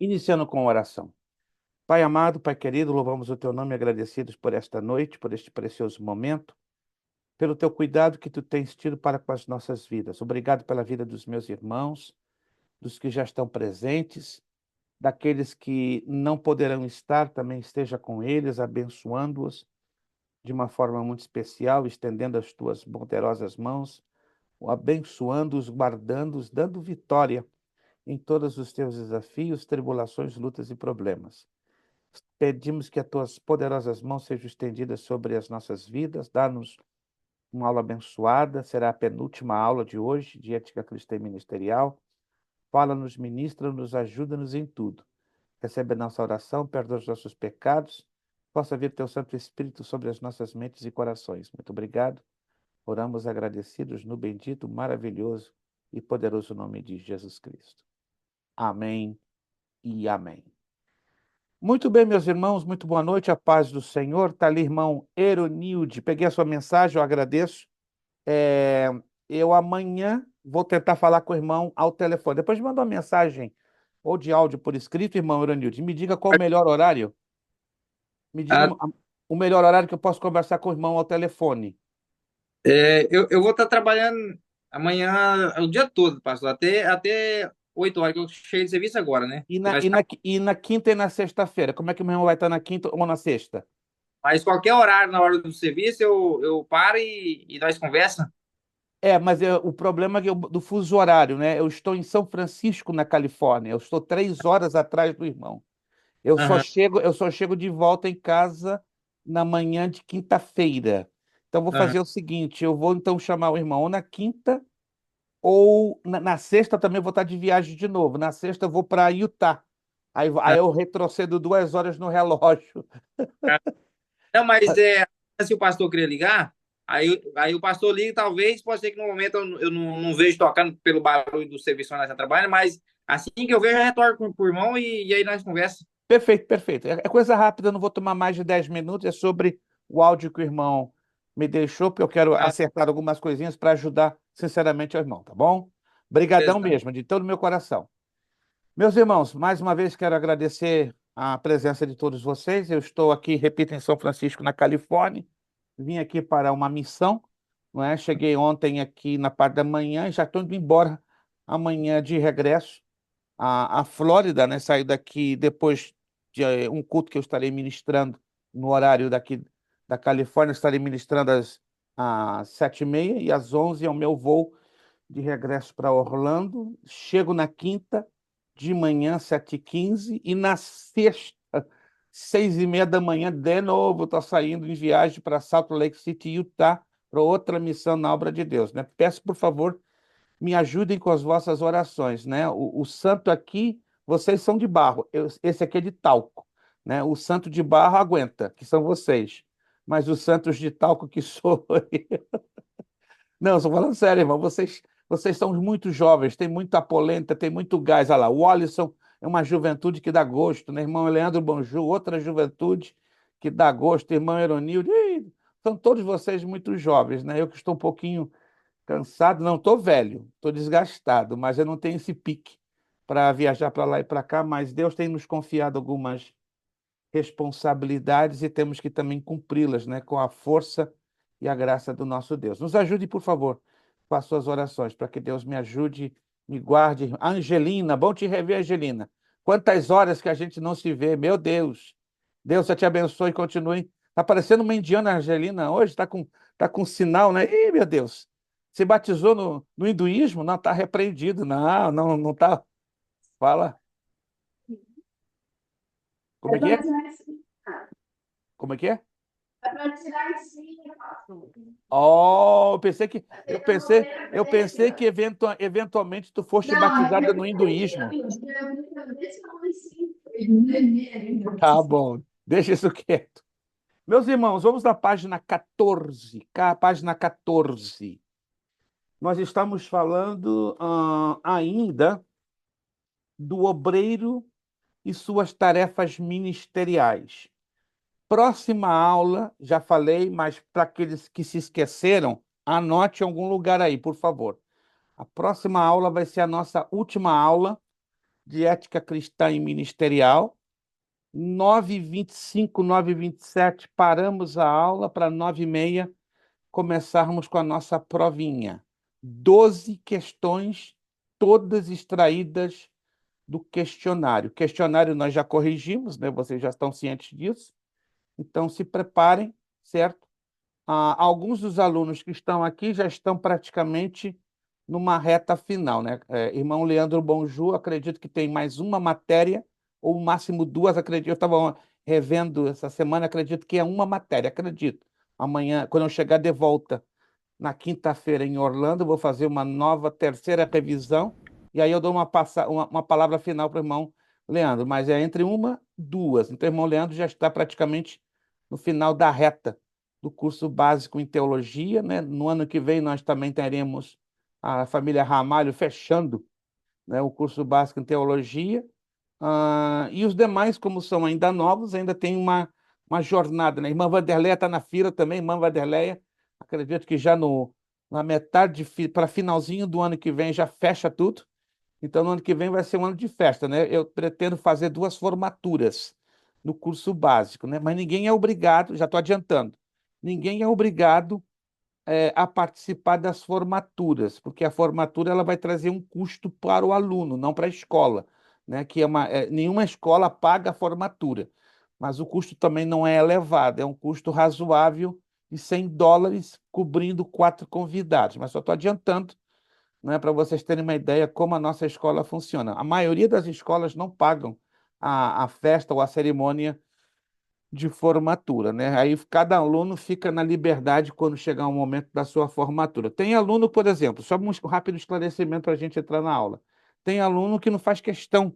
Iniciando com oração. Pai amado, Pai querido, louvamos o teu nome, agradecidos por esta noite, por este precioso momento, pelo teu cuidado que tu tens tido para com as nossas vidas. Obrigado pela vida dos meus irmãos, dos que já estão presentes, daqueles que não poderão estar, também esteja com eles, abençoando-os de uma forma muito especial, estendendo as tuas poderosas mãos, abençoando-os, guardando-os, dando vitória em todos os teus desafios, tribulações, lutas e problemas. Pedimos que as tuas poderosas mãos sejam estendidas sobre as nossas vidas, dá-nos uma aula abençoada, será a penúltima aula de hoje, de Ética Cristã e Ministerial. Fala-nos, ministra-nos, ajuda-nos em tudo. Recebe a nossa oração, perdoa os nossos pecados, possa vir teu Santo Espírito sobre as nossas mentes e corações. Muito obrigado. Oramos agradecidos no bendito, maravilhoso e poderoso nome de Jesus Cristo. Amém e amém. Muito bem, meus irmãos, muito boa noite, a paz do Senhor. Está ali, irmão Eronilde. Peguei a sua mensagem, eu agradeço. É, eu amanhã vou tentar falar com o irmão ao telefone. Depois manda uma mensagem ou de áudio por escrito, irmão Eronilde. Me diga qual o melhor horário. Me diga Ah, o melhor horário que eu posso conversar com o irmão ao telefone. eu vou estar trabalhando amanhã o dia todo, pastor, até 8 horas, que eu cheguei de serviço agora, né? E na quinta e na sexta-feira. Como é que o meu irmão vai estar na quinta ou na sexta? Mas qualquer horário na hora do serviço, eu paro e nós conversa. Mas o problema é do fuso horário, né? Eu estou em São Francisco, na Califórnia. Eu estou 3 horas atrás do irmão. Aham, Eu só chego de volta em casa na manhã de quinta-feira. Então, vou aham, fazer o seguinte: eu vou então chamar o irmão ou na quinta ou na sexta também eu vou estar de viagem de novo. Na sexta eu vou para Utah. Aí aham. eu retrocedo 2 horas no relógio. Não, mas se o pastor querer ligar, aí o pastor liga, talvez, pode ser que no momento eu não vejo tocando pelo barulho do serviço onde nós estamos trabalhando, mas assim que eu vejo, eu retorno pro irmão e aí nós conversa. Perfeito, perfeito. É coisa rápida, eu não vou tomar mais de 10 minutos. É sobre o áudio que o irmão me deixou, porque eu quero Ah, acertar algumas coisinhas para ajudar, sinceramente, ao irmão, tá bom? Brigadão beleza, então. mesmo, de todo o meu coração. Meus irmãos, mais uma vez quero agradecer a presença de todos vocês. Eu estou aqui, repito, em São Francisco, na Califórnia. Vim aqui para uma missão, não é? Cheguei ontem aqui na parte da manhã e já estou indo embora amanhã de regresso à Flórida, né? Saio daqui depois de um culto que eu estarei ministrando no horário daqui da Califórnia. Estarei ministrando às 7h30 e às 11 é o meu voo de regresso para Orlando. Chego na quinta de manhã, 7h15, e na sexta, 6h30 da manhã, de novo, estou saindo em viagem para Salt Lake City, Utah, para outra missão na obra de Deus, né? Peço, por favor, me ajudem com as vossas orações, né? O santo aqui, vocês são de barro, esse aqui é de talco, né? O santo de barro aguenta, que são vocês, mas os santos de talco que sou não, estou falando sério, irmão. Vocês são muito jovens, tem muita polenta, tem muito gás. Olha lá, o Alisson é uma juventude que dá gosto, né? Irmão Leandro Bonju, outra juventude que dá gosto. Irmão Eronildo, são todos vocês muito jovens, né? Eu que estou um pouquinho cansado, não, estou velho, estou desgastado, mas eu não tenho esse pique para viajar para lá e para cá. Mas Deus tem nos confiado algumas responsabilidades e temos que também cumpri-las, né, com a força e a graça do nosso Deus. Nos ajude, por favor, com as suas orações, para que Deus me ajude, me guarde. Angelina, bom te rever, Angelina. Quantas horas que a gente não se vê, meu Deus. Deus te abençoe e continue. Está parecendo uma indiana, Angelina, hoje, tá com sinal, né? Ih, meu Deus. Se batizou no hinduísmo? Não, está repreendido. Não, não, não está. Fala. Como É é que para é? tirar sim. Como é que é? É para tirar sim, pastor. Oh, eu pensei que Eu eventualmente tu foste não, é batizada porque no eu hinduísmo. desse tamanho sim. Tá bom, deixa isso quieto. Meus irmãos, vamos na página 14. Página 14. Nós estamos falando ainda do obreiro e suas tarefas ministeriais. Próxima aula, já falei, mas para aqueles que se esqueceram, anote em algum lugar aí, por favor. A próxima aula vai ser a nossa última aula de ética cristã e ministerial. 9h25, 9h27, paramos a aula para 9h30 começarmos com a nossa provinha. 12 questões, todas extraídas do questionário. O questionário nós já corrigimos, né? Vocês já estão cientes disso. Então, se preparem, certo? Alguns dos alunos que estão aqui já estão praticamente numa reta final, né? Irmão Leandro Bonjú, acredito que tem mais uma matéria, ou no máximo duas, acredito. Eu estava revendo essa semana, acredito que é uma matéria, acredito. Amanhã, quando eu chegar de volta na quinta-feira em Orlando, eu vou fazer uma nova terceira revisão, e aí eu dou uma palavra final para o irmão Leandro, mas é entre uma e duas. Então, o irmão Leandro já está praticamente no final da reta do curso básico em teologia, né? No ano que vem nós também teremos a família Ramalho fechando, né, o curso básico em teologia. E os demais, como são ainda novos, ainda tem uma jornada, né? Irmã Vanderleia está na fila também, irmã Vanderleia, acredito que já na metade, para finalzinho do ano que vem já fecha tudo. Então, no ano que vem vai ser um ano de festa, né? Eu pretendo fazer duas formaturas no curso básico, né? Mas ninguém é obrigado, já estou adiantando, ninguém é obrigado a participar das formaturas, porque a formatura ela vai trazer um custo para o aluno, não para a escola, né? Que nenhuma escola paga a formatura, mas o custo também não é elevado, é um custo razoável de US$ 100, cobrindo 4 convidados. Mas só estou adiantando, né, para vocês terem uma ideia como a nossa escola funciona. A maioria das escolas não pagam a festa ou a cerimônia de formatura, né? Aí cada aluno fica na liberdade quando chegar o momento da sua formatura. Tem aluno, por exemplo, só um rápido esclarecimento para a gente entrar na aula. Tem aluno que não faz questão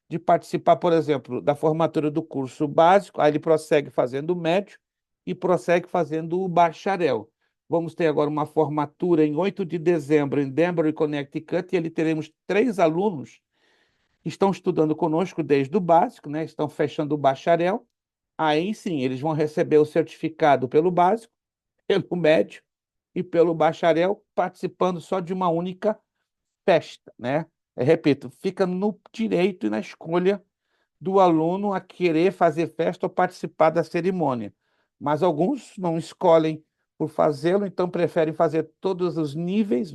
de participar, por exemplo, da formatura do curso básico, aí ele prossegue fazendo o médio e prossegue fazendo o bacharel. Vamos ter agora uma formatura em 8 de dezembro em Danbury, Connecticut, e ali teremos 3 alunos que estão estudando conosco desde o básico, né? Estão fechando o bacharel. Aí sim, eles vão receber o certificado pelo básico, pelo médio e pelo bacharel, participando só de uma única festa, né? Repito, fica no direito e na escolha do aluno a querer fazer festa ou participar da cerimônia. Mas alguns não escolhem por fazê-lo, então preferem fazer todos os níveis,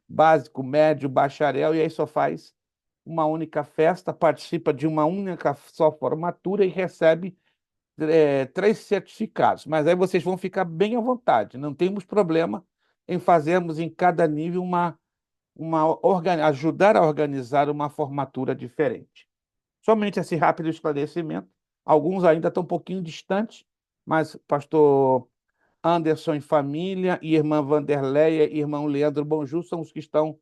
básico, médio, bacharel, e aí só faz uma única festa, participa de uma única só formatura e recebe 3 certificados. Mas aí vocês vão ficar bem à vontade, não temos problema em fazermos em cada nível ajudar a organizar uma formatura diferente. Somente esse rápido esclarecimento. Alguns ainda estão um pouquinho distantes, mas pastor Anderson e família, e irmã Vanderleia e irmão Leandro Bonjú são os que estão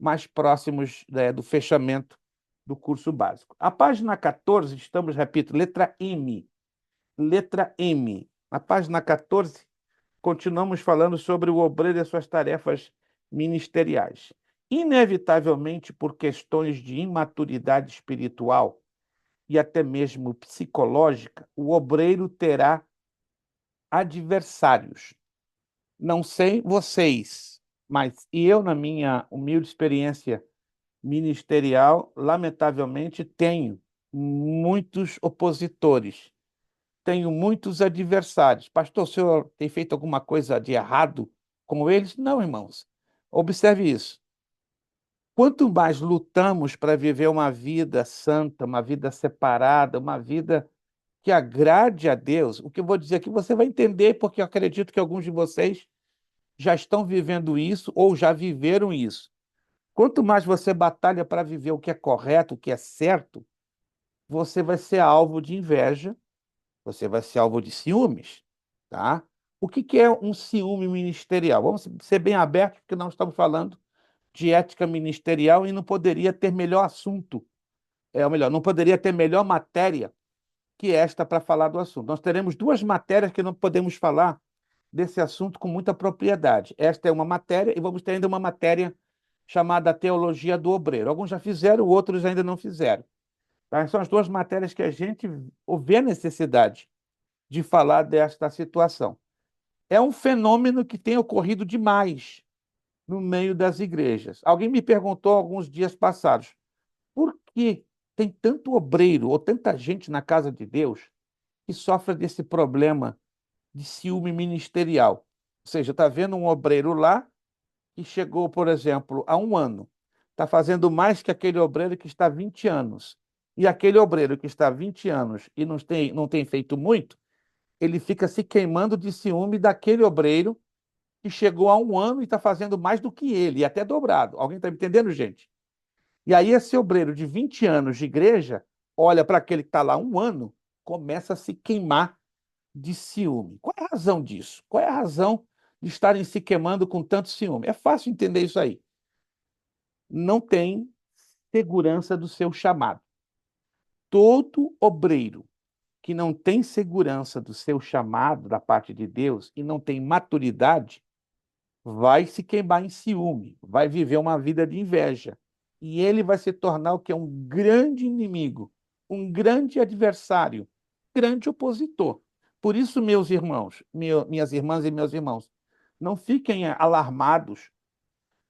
mais próximos, do fechamento do curso básico. A página 14, estamos, repito, letra M. Letra M. Na página 14, continuamos falando sobre o obreiro e as suas tarefas ministeriais. Inevitavelmente, por questões de imaturidade espiritual, e até mesmo psicológica, o obreiro terá adversários. Não sei vocês, mas eu, na minha humilde experiência ministerial, lamentavelmente, tenho muitos opositores, tenho muitos adversários. Pastor, o senhor tem feito alguma coisa de errado com eles? Não, irmãos. Observe isso. Quanto mais lutamos para viver uma vida santa, uma vida separada, uma vida que agrade a Deus, o que eu vou dizer aqui você vai entender, porque eu acredito que alguns de vocês já estão vivendo isso ou já viveram isso. Quanto mais você batalha para viver o que é correto, o que é certo, você vai ser alvo de inveja, você vai ser alvo de ciúmes, tá? O que é um ciúme ministerial? Vamos ser bem abertos, porque nós estamos falando de ética ministerial e não poderia ter melhor assunto, ou melhor, não poderia ter melhor matéria que esta para falar do assunto. Nós teremos 2 matérias que não podemos falar desse assunto com muita propriedade. Esta é uma matéria e vamos ter ainda uma matéria chamada Teologia do Obreiro. Alguns já fizeram, outros ainda não fizeram. Tá? São as 2 matérias que a gente vê a necessidade de falar desta situação. É um fenômeno que tem ocorrido demais no meio das igrejas. Alguém me perguntou alguns dias passados, por que Tem tanto obreiro ou tanta gente na casa de Deus que sofre desse problema de ciúme ministerial. Ou seja, está vendo um obreiro lá que chegou, por exemplo, há um ano, está fazendo mais que aquele obreiro que está há 20 anos. E aquele obreiro que está há 20 anos e não tem feito muito, ele fica se queimando de ciúme daquele obreiro que chegou há um ano e está fazendo mais do que ele, e até dobrado. Alguém está me entendendo, gente? E aí esse obreiro de 20 anos de igreja olha para aquele que está lá há um ano, começa a se queimar de ciúme. Qual é a razão disso? Qual é a razão de estarem se queimando com tanto ciúme? É fácil entender isso aí. Não tem segurança do seu chamado. Todo obreiro que não tem segurança do seu chamado da parte de Deus e não tem maturidade, vai se queimar em ciúme, vai viver uma vida de inveja. E ele vai se tornar o que é um grande inimigo, um grande adversário, grande opositor. Por isso, meus irmãos, minhas irmãs e meus irmãos, não fiquem alarmados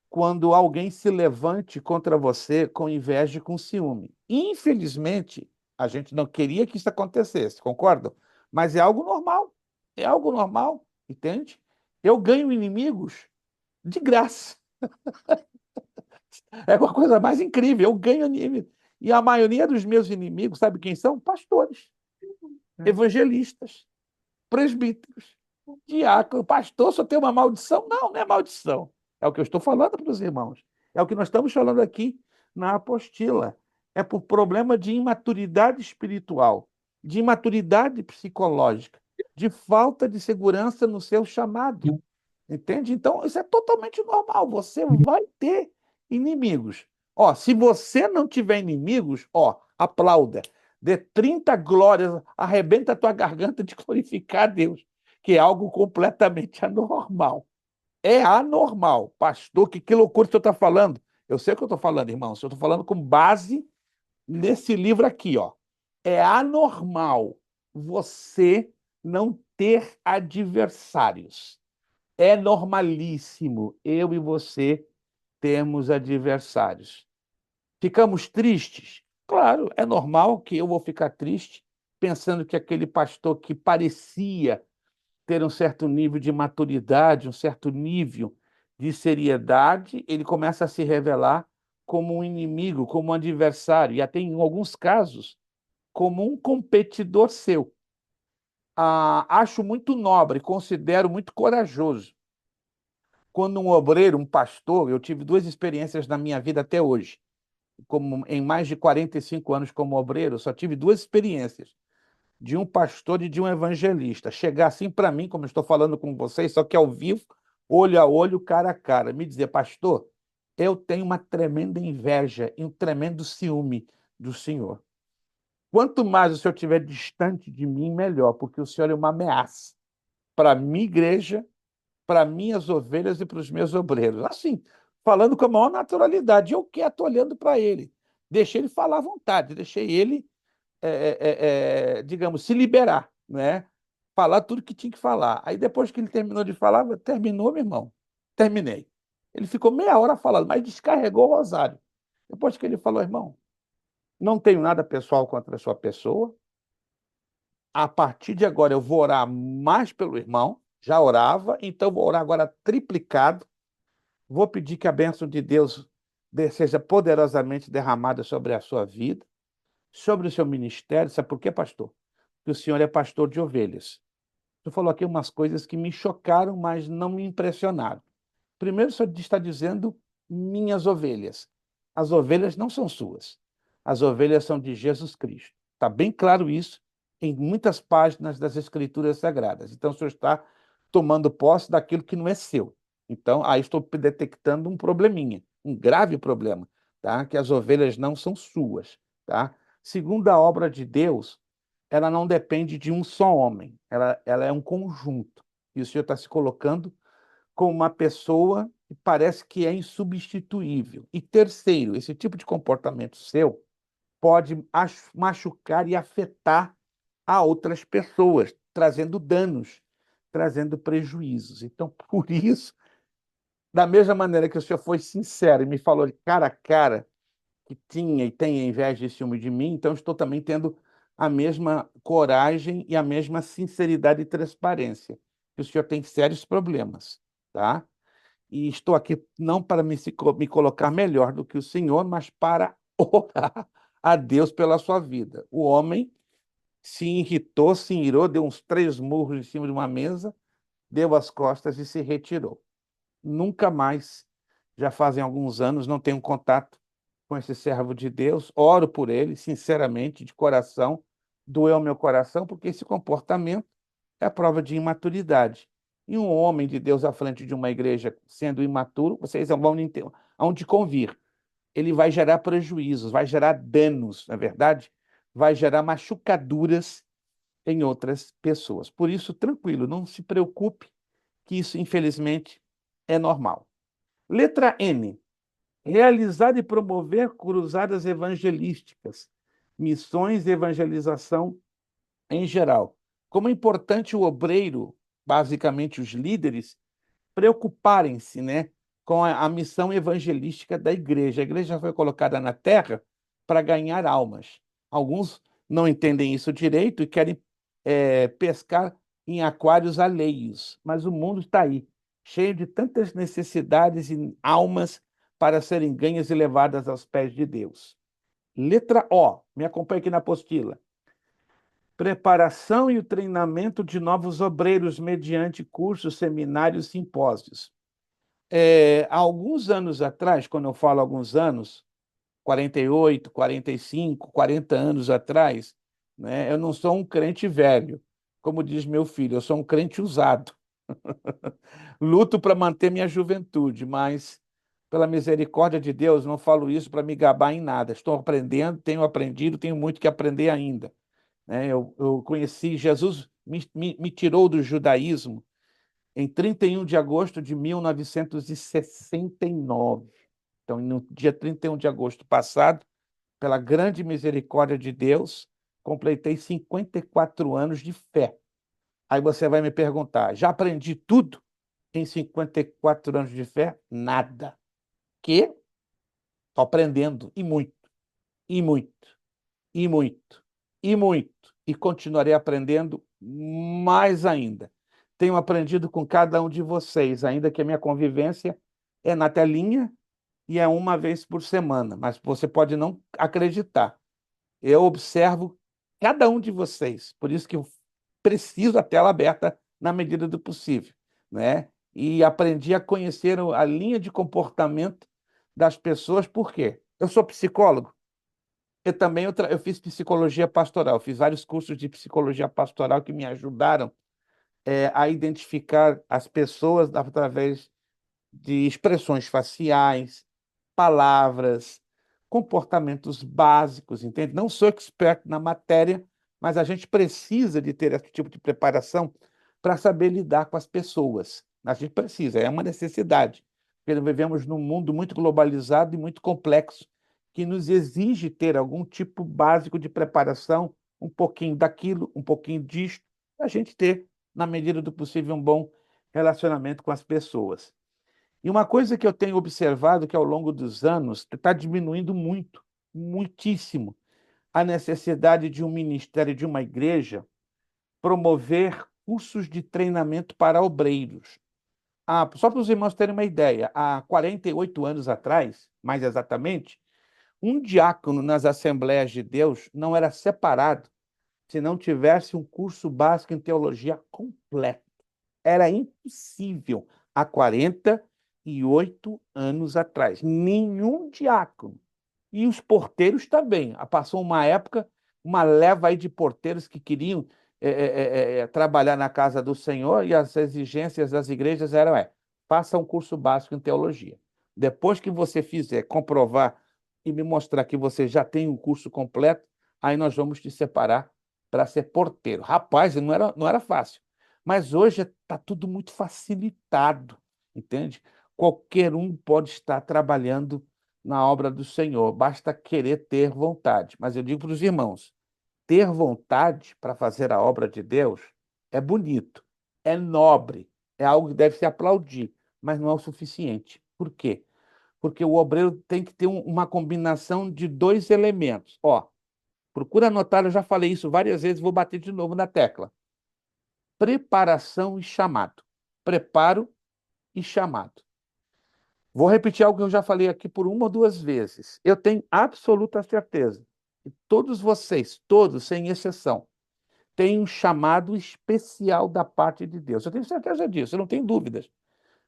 quando alguém se levante contra você com inveja e com ciúme. Infelizmente, a gente não queria que isso acontecesse, concordam? Mas é algo normal, entende? Eu ganho inimigos de graça. É uma coisa mais incrível. Eu ganho inimigos. E a maioria dos meus inimigos, sabe quem são? Pastores, evangelistas, presbíteros, diácono. Pastor só tem uma maldição? Não, não é maldição. É o que eu estou falando para os irmãos. É o que nós estamos falando aqui na apostila. É por problema de imaturidade espiritual, de imaturidade psicológica, de falta de segurança no seu chamado. Entende? Então, isso é totalmente normal. Você vai ter inimigos. Ó, se você não tiver inimigos, ó, aplauda. Dê 30 glórias, arrebenta a tua garganta de glorificar a Deus, que é algo completamente anormal. É anormal. Pastor, que loucura o senhor está falando? Eu sei o que eu estou falando, irmão. Eu estou falando com base nesse livro aqui, ó. É anormal você não ter adversários. É normalíssimo eu e você termos adversários. Ficamos tristes? Claro, é normal que eu vou ficar triste pensando que aquele pastor que parecia ter um certo nível de maturidade, um certo nível de seriedade, ele começa a se revelar como um inimigo, como um adversário, e até em alguns casos, como um competidor seu. Acho muito nobre, considero muito corajoso quando um obreiro, um pastor, eu tive duas experiências na minha vida até hoje. Como em mais de 45 anos como obreiro, só tive duas experiências, de um pastor e de um evangelista. Chegar assim para mim, como eu estou falando com vocês, só que ao vivo, olho a olho, cara a cara, me dizer, pastor, eu tenho uma tremenda inveja e um tremendo ciúme do senhor. Quanto mais o senhor estiver distante de mim, melhor, porque o senhor é uma ameaça para a minha igreja, para minhas ovelhas e para os meus obreiros. Assim, falando com a maior naturalidade. Eu quieto olhando para ele. Deixei ele falar à vontade, deixei ele, digamos, se liberar, né? Falar tudo que tinha que falar. Aí depois que ele terminou de falar, terminou, meu irmão. Terminei. Ele ficou meia hora falando, mas descarregou o rosário. Depois que ele falou, irmão, não tenho nada pessoal contra a sua pessoa. A partir de agora eu vou orar mais pelo irmão. Já orava, então vou orar agora triplicado. Vou pedir que a bênção de Deus seja poderosamente derramada sobre a sua vida, sobre o seu ministério. Sabe por quê, pastor? Porque o senhor é pastor de ovelhas. Você falou aqui umas coisas que me chocaram, mas não me impressionaram. Primeiro, o senhor está dizendo minhas ovelhas. As ovelhas não são suas. As ovelhas são de Jesus Cristo. Está bem claro isso em muitas páginas das Escrituras Sagradas. Então, o senhor está tomando posse daquilo que não é seu. Então, aí estou detectando um probleminha, um grave problema, tá? Que as ovelhas não são suas, tá? Segundo a obra de Deus, ela não depende de um só homem, ela é um conjunto. E o senhor está se colocando como uma pessoa que parece que é insubstituível. E terceiro, esse tipo de comportamento seu pode machucar e afetar a outras pessoas, trazendo danos, trazendo prejuízos. Então, por isso, da mesma maneira que o senhor foi sincero e me falou de cara a cara, que tinha e tem inveja e ciúme de mim, então estou também tendo a mesma coragem e a mesma sinceridade e transparência. Que o senhor tem sérios problemas, tá? E estou aqui não para me colocar melhor do que o senhor, mas para orar a Deus pela sua vida. O homem se irritou, se irou, deu uns 3 murros em cima de uma mesa, deu as costas e se retirou. Nunca mais, já fazem alguns anos, não tenho contato com esse servo de Deus. Oro por ele, sinceramente, de coração. Doeu meu coração, porque esse comportamento é a prova de imaturidade. E um homem de Deus à frente de uma igreja sendo imaturo, vocês vão aonde convir. Ele vai gerar prejuízos, vai gerar danos, na verdade, vai gerar machucaduras em outras pessoas. Por isso, tranquilo, não se preocupe, que isso, infelizmente, é normal. Letra N. Realizar e promover cruzadas evangelísticas, missões e evangelização em geral. Como é importante o obreiro, basicamente os líderes, preocuparem-se, né, com a missão evangelística da igreja. A igreja foi colocada na terra para ganhar almas. Alguns não entendem isso direito e querem pescar em aquários alheios, mas o mundo está aí, cheio de tantas necessidades e almas para serem ganhas e levadas aos pés de Deus. Letra O, me acompanhe aqui na apostila. Preparação e o treinamento de novos obreiros mediante cursos, seminários, simpósios. Há alguns anos atrás, quando eu falo alguns anos, 48, 45, 40 anos atrás, né, eu não sou um crente velho, como diz meu filho, eu sou um crente usado. Luto para manter minha juventude, mas, pela misericórdia de Deus, não falo isso para me gabar em nada. Estou aprendendo, tenho aprendido, tenho muito que aprender ainda, né? Eu conheci, Jesus me tirou do judaísmo em 31 de agosto de 1969. Então, no dia 31 de agosto passado, pela grande misericórdia de Deus, completei 54 anos de fé. Aí você vai me perguntar, já aprendi tudo em 54 anos de fé? Nada. Que? Estou aprendendo, e muito, e muito, e muito, e muito. E continuarei aprendendo mais ainda. Tenho aprendido com cada um de vocês, ainda que a minha convivência é na telinha e é uma vez por semana, mas você pode não acreditar. Eu observo cada um de vocês, por isso que eu preciso a tela aberta na medida do possível, né? E aprendi a conhecer a linha de comportamento das pessoas, por quê? Eu sou psicólogo, eu fiz psicologia pastoral, fiz vários cursos de psicologia pastoral que me ajudaram a identificar as pessoas através de expressões faciais, palavras, comportamentos básicos, entende? Não sou expert na matéria, mas a gente precisa de ter esse tipo de preparação para saber lidar com as pessoas. A gente precisa, é uma necessidade, porque vivemos num mundo muito globalizado e muito complexo, que nos exige ter algum tipo básico de preparação, um pouquinho daquilo, um pouquinho disto, para a gente ter, na medida do possível, um bom relacionamento com as pessoas. E uma coisa que eu tenho observado que ao longo dos anos está diminuindo muito, muitíssimo, a necessidade de um ministério, de uma igreja, promover cursos de treinamento para obreiros. Só para os irmãos terem uma ideia, há 48 anos atrás, mais exatamente, um diácono nas Assembleias de Deus não era separado se não tivesse um curso básico em teologia completo. Era impossível há 48 anos atrás. Nenhum diácono. E os porteiros também. Passou uma época, uma leva aí de porteiros que queriam trabalhar na casa do Senhor e as exigências das igrejas eram, faça um curso básico em teologia. Depois que você fizer, comprovar e me mostrar que você já tem um curso completo, aí nós vamos te separar para ser porteiro. Rapaz, não era fácil. Mas hoje está tudo muito facilitado, entende? Qualquer um pode estar trabalhando na obra do Senhor, basta querer ter vontade. Mas eu digo para os irmãos, ter vontade para fazer a obra de Deus é bonito, é nobre, é algo que deve se aplaudir, mas não é o suficiente. Por quê? porque o obreiro tem que ter uma combinação de dois elementos. Ó, procura anotar, eu já falei isso várias vezes, vou bater de novo na tecla. Preparação e chamado. Preparo e chamado. Vou repetir algo que eu já falei aqui por uma ou duas vezes. Eu tenho absoluta certeza que todos vocês, todos, sem exceção, têm um chamado especial da parte de Deus. Eu tenho certeza disso, eu não tenho dúvidas.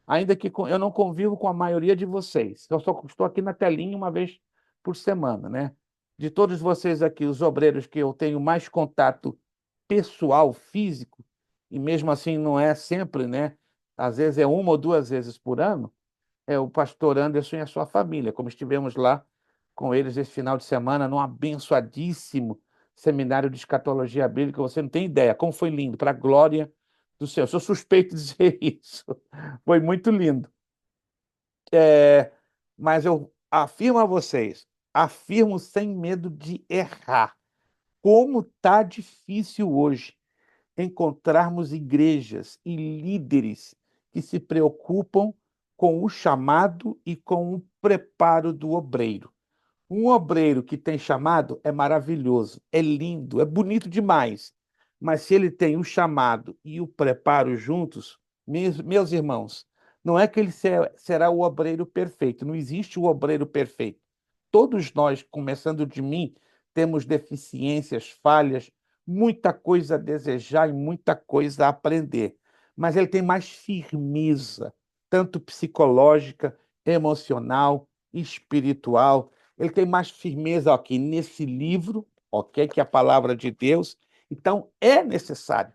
Ainda que eu não convivo com a maioria de vocês. Eu só estou aqui na telinha uma vez por semana, né? De todos vocês aqui, os obreiros que eu tenho mais contato pessoal, físico, e mesmo assim não é sempre, né? Às vezes é uma ou duas vezes por ano, é o pastor Anderson e a sua família, como estivemos lá com eles esse final de semana, num abençoadíssimo seminário de escatologia bíblica. Você não tem ideia como foi lindo, para a glória do Senhor. Sou suspeito de dizer isso. Foi muito lindo. Mas eu afirmo a vocês, afirmo sem medo de errar, como está difícil hoje encontrarmos igrejas e líderes que se preocupam com o chamado e com o preparo do obreiro. Um obreiro que tem chamado é maravilhoso, é lindo, é bonito demais. Mas se ele tem o chamado e o preparo juntos, meus irmãos, não é que ele será o obreiro perfeito, não existe o obreiro perfeito. Todos nós, começando de mim, temos deficiências, falhas, muita coisa a desejar e muita coisa a aprender. Mas ele tem mais firmeza, tanto psicológica, emocional, espiritual. Ele tem mais firmeza aqui nesse livro, ok? Que é a palavra de Deus. Então, é necessário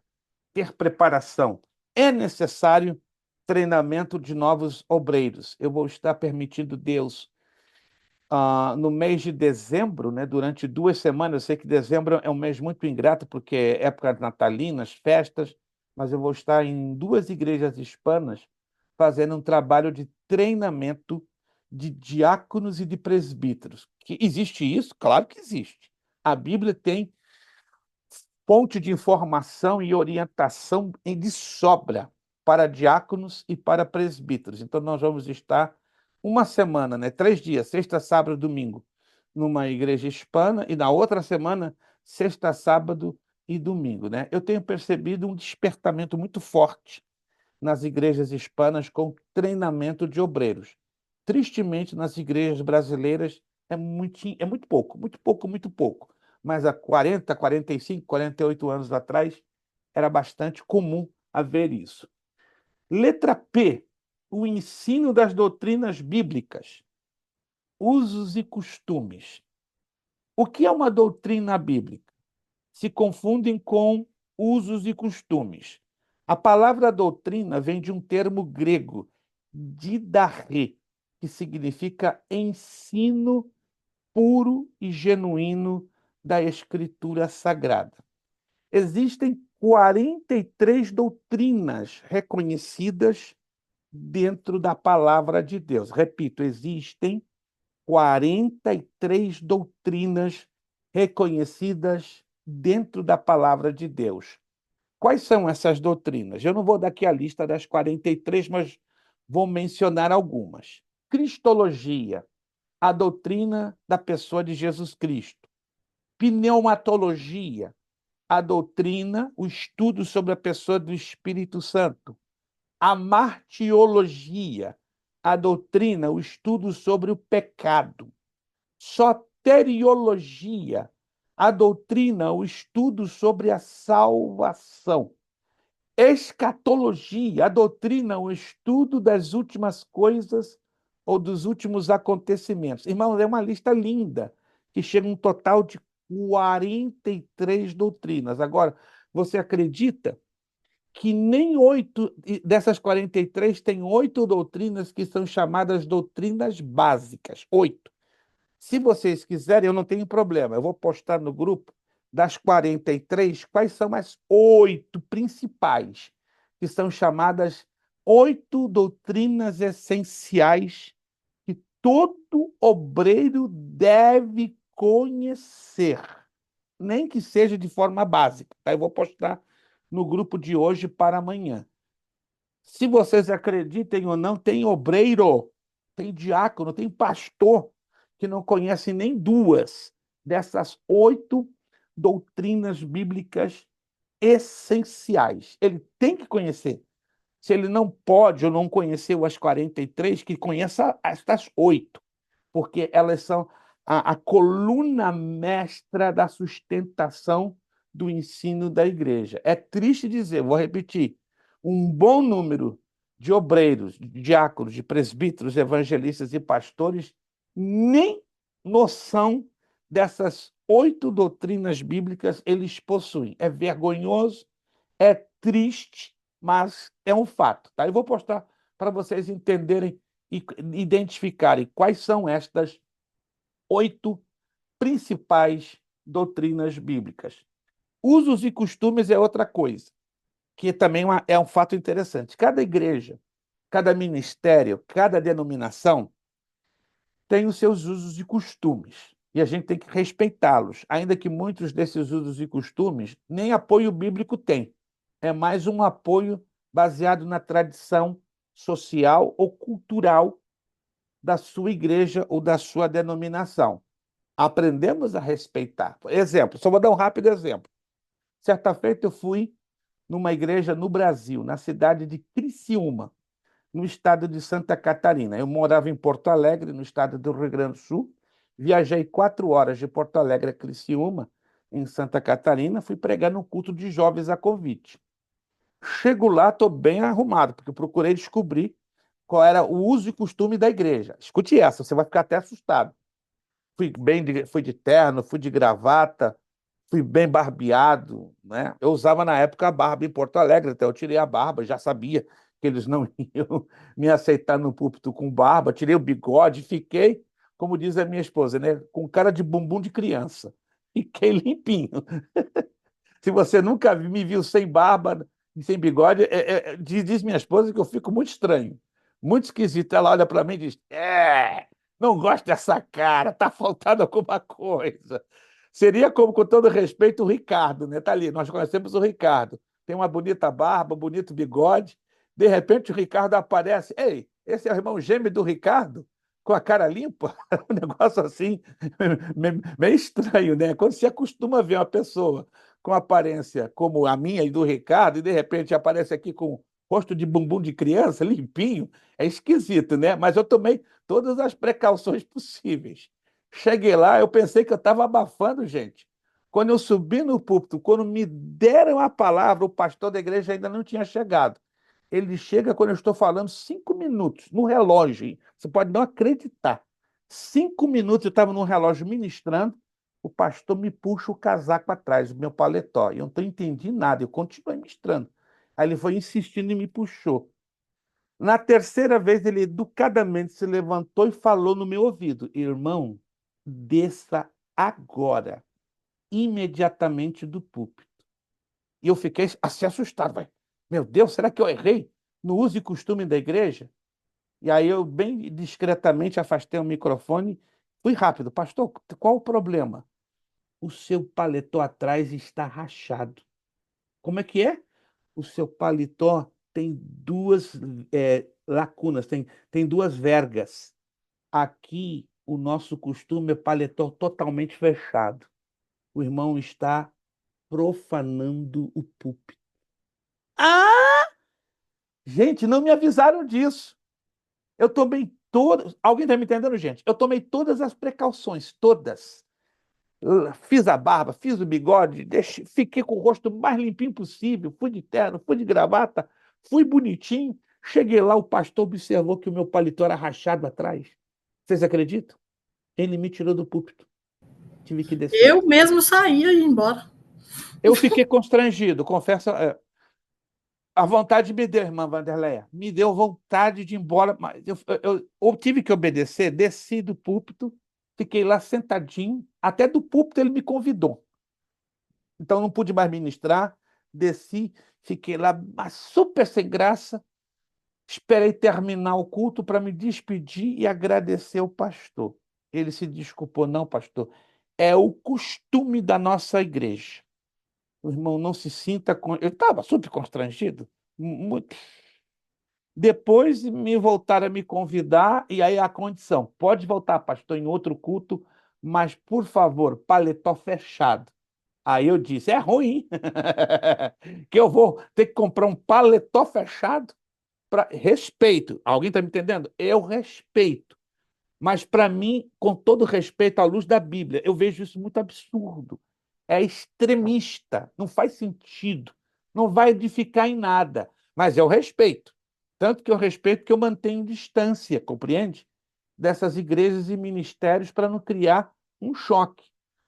ter preparação, é necessário treinamento de novos obreiros. Eu vou estar permitindo Deus no mês de dezembro, né, durante 2 semanas. Eu sei que dezembro é um mês muito ingrato, porque é época natalina, as festas, mas eu vou estar em 2 igrejas hispanas fazendo um trabalho de treinamento de diáconos e de presbíteros. Que existe isso? Claro que existe. A Bíblia tem fonte de informação e orientação de sobra para diáconos e para presbíteros. Então, nós vamos estar uma semana, né, 3 dias, sexta, sábado, domingo, numa igreja hispana, e na outra semana, sexta, sábado e domingo, né? Eu tenho percebido um despertamento muito forte nas igrejas hispanas com treinamento de obreiros. Tristemente, nas igrejas brasileiras é muito pouco, muito pouco, muito pouco. Mas há 40, 45, 48 anos atrás, era bastante comum haver isso. Letra P, o ensino das doutrinas bíblicas, usos e costumes. O que é uma doutrina bíblica? Se confundem com usos e costumes. A palavra doutrina vem de um termo grego, didarre, que significa ensino puro e genuíno da Escritura Sagrada. Existem 43 doutrinas reconhecidas dentro da palavra de Deus. Repito, existem 43 doutrinas reconhecidas dentro da palavra de Deus. Quais são essas doutrinas? Eu não vou dar aqui a lista das 43, mas vou mencionar algumas. Cristologia, a doutrina da pessoa de Jesus Cristo. Pneumatologia, a doutrina, o estudo sobre a pessoa do Espírito Santo. A martiologia, a doutrina, o estudo sobre o pecado. Soteriologia, a doutrina, o estudo sobre a salvação. Escatologia, a doutrina, o estudo das últimas coisas ou dos últimos acontecimentos. Irmãos, é uma lista linda, que chega a um total de 43 doutrinas. Agora, você acredita que nem 8 dessas 43 tem 8 doutrinas que são chamadas doutrinas básicas? 8. Se vocês quiserem, eu não tenho problema. Eu vou postar no grupo das 43 quais são as 8 principais, que são chamadas 8 doutrinas essenciais que todo obreiro deve conhecer, nem que seja de forma básica. Tá? Eu vou postar no grupo de hoje para amanhã. Se vocês acreditem ou não, tem obreiro tem diácono, tem pastor que não conhece nem duas dessas 8 doutrinas bíblicas essenciais. Ele tem que conhecer. Se ele não pode ou não conheceu as 43, que conheça estas 8, porque elas são a coluna mestra da sustentação do ensino da igreja. É triste dizer, vou repetir, um bom número de obreiros, de diáconos, de presbíteros, evangelistas e pastores nem noção dessas 8 doutrinas bíblicas eles possuem. É vergonhoso, é triste, mas é um fato, tá? Eu vou postar para vocês entenderem e identificarem quais são estas 8 principais doutrinas bíblicas. Usos e costumes é outra coisa, que também é um fato interessante. Cada igreja, cada ministério, cada denominação tem os seus usos e costumes. E a gente tem que respeitá-los, ainda que muitos desses usos e costumes nem apoio bíblico têm. É mais um apoio baseado na tradição social ou cultural da sua igreja ou da sua denominação. Aprendemos a respeitar. Exemplo, só vou dar um rápido exemplo. Certa feita eu fui numa igreja no Brasil, na cidade de Criciúma, no estado de Santa Catarina. Eu morava em Porto Alegre, no estado do Rio Grande do Sul. Viajei 4 horas de Porto Alegre a Criciúma, em Santa Catarina. Fui pregar no culto de jovens a convite. Chego lá, estou bem arrumado, porque eu procurei descobrir qual era o uso e costume da igreja. Escute essa, você vai ficar até assustado. Fui de terno, fui de gravata, fui bem barbeado, né? Eu usava na época a barba em Porto Alegre, até eu tirei a barba, já sabia que eles não iam me aceitar no púlpito com barba, tirei o bigode, fiquei, como diz a minha esposa, né? Com cara de bumbum de criança. Fiquei limpinho. Se você nunca me viu sem barba e sem bigode, diz minha esposa que eu fico muito estranho, muito esquisito. Ela olha para mim e diz: não gosto dessa cara, tá faltando alguma coisa. Seria como, com todo respeito, o Ricardo, né? Tá ali, nós conhecemos o Ricardo. Tem uma bonita barba, um bonito bigode. De repente o Ricardo aparece. Ei, esse é o irmão gêmeo do Ricardo? Com a cara limpa? Um negócio assim, meio estranho, né? Quando se acostuma a ver uma pessoa com aparência como a minha e do Ricardo, e de repente aparece aqui com rosto de bumbum de criança, limpinho, é esquisito, né? Mas eu tomei todas as precauções possíveis. Cheguei lá, eu pensei que eu estava abafando, gente. Quando eu subi no púlpito, quando me deram a palavra, o pastor da igreja ainda não tinha chegado. Ele chega quando eu estou falando 5 minutos, no relógio. Hein? Você pode não acreditar. 5 minutos eu estava no relógio ministrando, o pastor me puxa o casaco atrás, o meu paletó. Eu não entendi nada, eu continuei ministrando. Aí ele foi insistindo e me puxou. Na terceira vez, ele educadamente se levantou e falou no meu ouvido: Irmão, desça agora, imediatamente do púlpito. E eu fiquei assim assustado. Vai. Meu Deus, será que eu errei no uso e costume da igreja? E aí eu, bem discretamente, afastei o microfone. Fui rápido. Pastor, qual o problema? O seu paletó atrás está rachado. Como é que é? O seu paletó tem duas lacunas, tem duas vergas. Aqui, o nosso costume é paletó totalmente fechado. O irmão está profanando o púlpito. Ah! Gente, não me avisaram disso. Eu tomei todas. Alguém está me entendendo, gente? Eu tomei todas as precauções, todas. Fiz a barba, fiz o bigode, fiquei com o rosto mais limpinho possível, fui de terno, fui de gravata, fui bonitinho. Cheguei lá, o pastor observou que o meu paletó era rachado atrás. Vocês acreditam? Ele me tirou do púlpito. Tive que descer. Eu mesmo saía e ia embora. Eu fiquei constrangido, confesso. A vontade me deu, irmã Vanderleia, me deu vontade de ir embora, mas eu tive que obedecer, desci do púlpito, fiquei lá sentadinho, até do púlpito ele me convidou. Então não pude mais ministrar, desci, fiquei lá mas super sem graça, esperei terminar o culto para me despedir e agradecer ao pastor. Ele se desculpou, não, pastor, é o costume da nossa igreja. O irmão não se sinta. Eu estava super constrangido, muito. Depois me voltaram a me convidar, e aí a condição: pode voltar, pastor, em outro culto, mas, por favor, paletó fechado. Aí eu disse: é ruim, que eu vou ter que comprar um paletó fechado para respeito. Alguém está me entendendo? Eu respeito. Mas, para mim, com todo respeito à luz da Bíblia, eu vejo isso muito absurdo. É extremista, não faz sentido, não vai edificar em nada. Mas eu respeito. Tanto que eu respeito que eu mantenho distância, compreende? Dessas igrejas e ministérios para não criar um choque.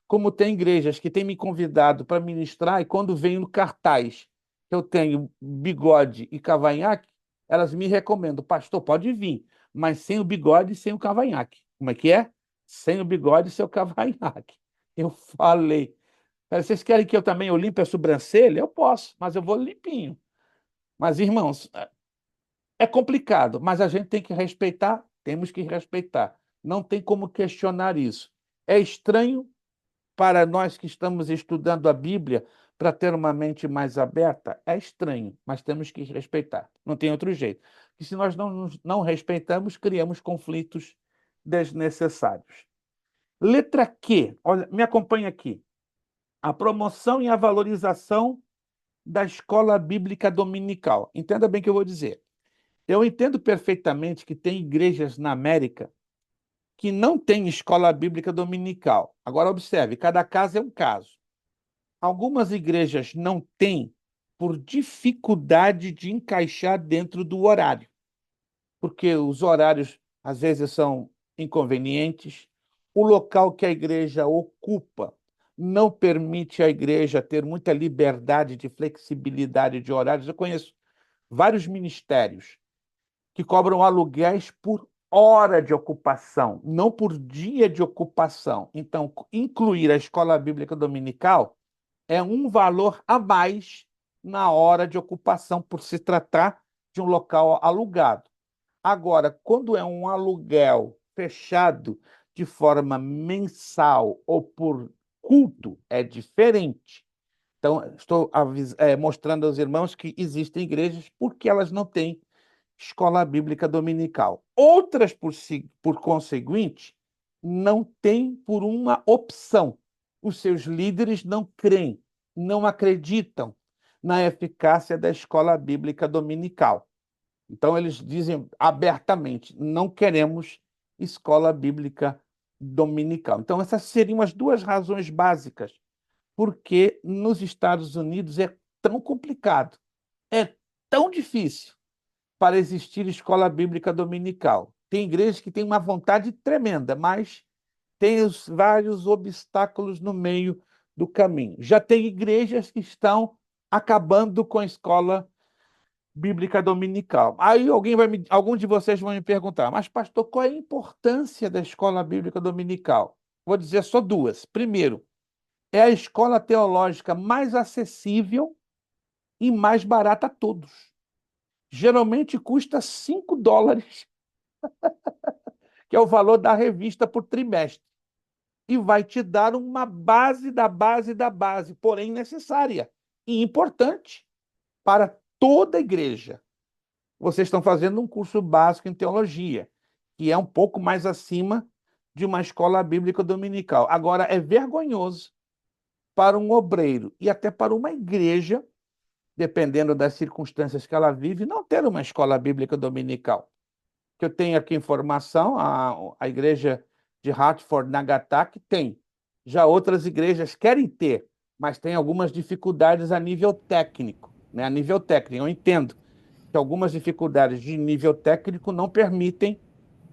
Como tem igrejas que têm me convidado para ministrar, e quando venho no cartaz que eu tenho bigode e cavanhaque, elas me recomendam: pastor, pode vir, mas sem o bigode e sem o cavanhaque. Como é que é? Sem o bigode e sem o cavanhaque. Eu falei: vocês querem que eu também eu limpe a sobrancelha? Eu posso, mas eu vou limpinho. Mas, irmãos, é complicado, mas a gente tem que respeitar, temos que respeitar. Não tem como questionar isso. É estranho para nós que estamos estudando a Bíblia para ter uma mente mais aberta? É estranho, mas temos que respeitar. Não tem outro jeito. E se nós não respeitamos, criamos conflitos desnecessários. Letra Q, olha, me acompanha aqui. A promoção e a valorização da escola bíblica dominical. Entenda bem o que eu vou dizer. Eu entendo perfeitamente que tem igrejas na América que não têm escola bíblica dominical. Agora, observe, cada caso é um caso. Algumas igrejas não têm por dificuldade de encaixar dentro do horário, porque os horários às vezes são inconvenientes, o local que a igreja ocupa não permite à igreja ter muita liberdade de flexibilidade de horários. Eu conheço vários ministérios que cobram aluguéis por hora de ocupação, não por dia de ocupação. Então, incluir a escola bíblica dominical é um valor a mais na hora de ocupação, por se tratar de um local alugado. Agora, quando é um aluguel fechado de forma mensal ou por culto, é diferente. Então, estou mostrando aos irmãos que existem igrejas porque elas não têm escola bíblica dominical. Outras, por conseguinte, não têm por uma opção. Os seus líderes não creem, não acreditam na eficácia da escola bíblica dominical. Então, eles dizem abertamente: não queremos escola bíblica dominical. Então, essas seriam as duas razões básicas porque nos Estados Unidos é tão complicado, é tão difícil para existir escola bíblica dominical. Tem igrejas que têm uma vontade tremenda, mas tem os vários obstáculos no meio do caminho. Já tem igrejas que estão acabando com a escola bíblica dominical. Aí algum de vocês vão me perguntar: mas pastor, qual é a importância da escola bíblica dominical? Vou dizer só duas. Primeiro, é a escola teológica mais acessível e mais barata a todos. Geralmente custa $5, que é o valor da revista por trimestre. E vai te dar uma base da base da base, porém necessária e importante para toda a igreja. Vocês estão fazendo um curso básico em teologia, que é um pouco mais acima de uma escola bíblica dominical. Agora, é vergonhoso para um obreiro e até para uma igreja, dependendo das circunstâncias que ela vive, não ter uma escola bíblica dominical. Que eu tenho aqui informação, a igreja de Hartford, Nagasaki, tem. Já outras igrejas querem ter, mas tem algumas dificuldades a nível técnico, né? A nível técnico, eu entendo que algumas dificuldades de nível técnico não permitem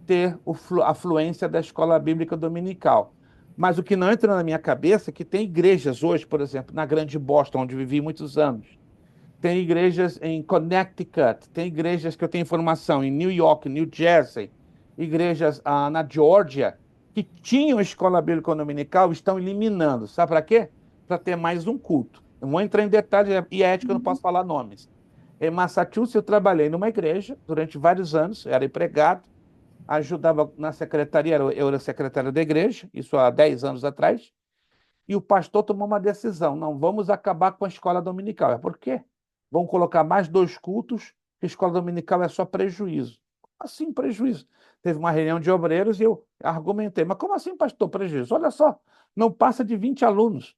ter a fluência da escola bíblica dominical. Mas o que não entra na minha cabeça é que tem igrejas hoje, por exemplo, na Grande Boston, onde vivi muitos anos, tem igrejas em Connecticut, tem igrejas que eu tenho informação em New York, New Jersey, igrejas na Geórgia, que tinham escola bíblica dominical, estão eliminando. Sabe para quê? Para ter mais um culto. Eu vou entrar em detalhes, e é ética, eu não posso falar nomes. Em Massachusetts, eu trabalhei numa igreja durante vários anos, era empregado, ajudava na secretaria, eu era secretário da igreja, isso há 10 anos atrás, e o pastor tomou uma decisão: não vamos acabar com a escola dominical. É por quê? Vão colocar mais dois cultos que escola dominical é só prejuízo. Como assim prejuízo? Teve uma reunião de obreiros e eu argumentei, mas como assim, pastor, prejuízo? Olha só, não passa de 20 alunos.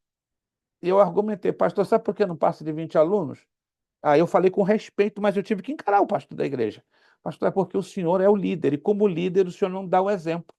E eu argumentei, pastor, sabe por que não passa de 20 alunos? Aí eu falei com respeito, mas eu tive que encarar o pastor da igreja. Pastor, é porque o senhor é o líder, e como líder o senhor não dá o exemplo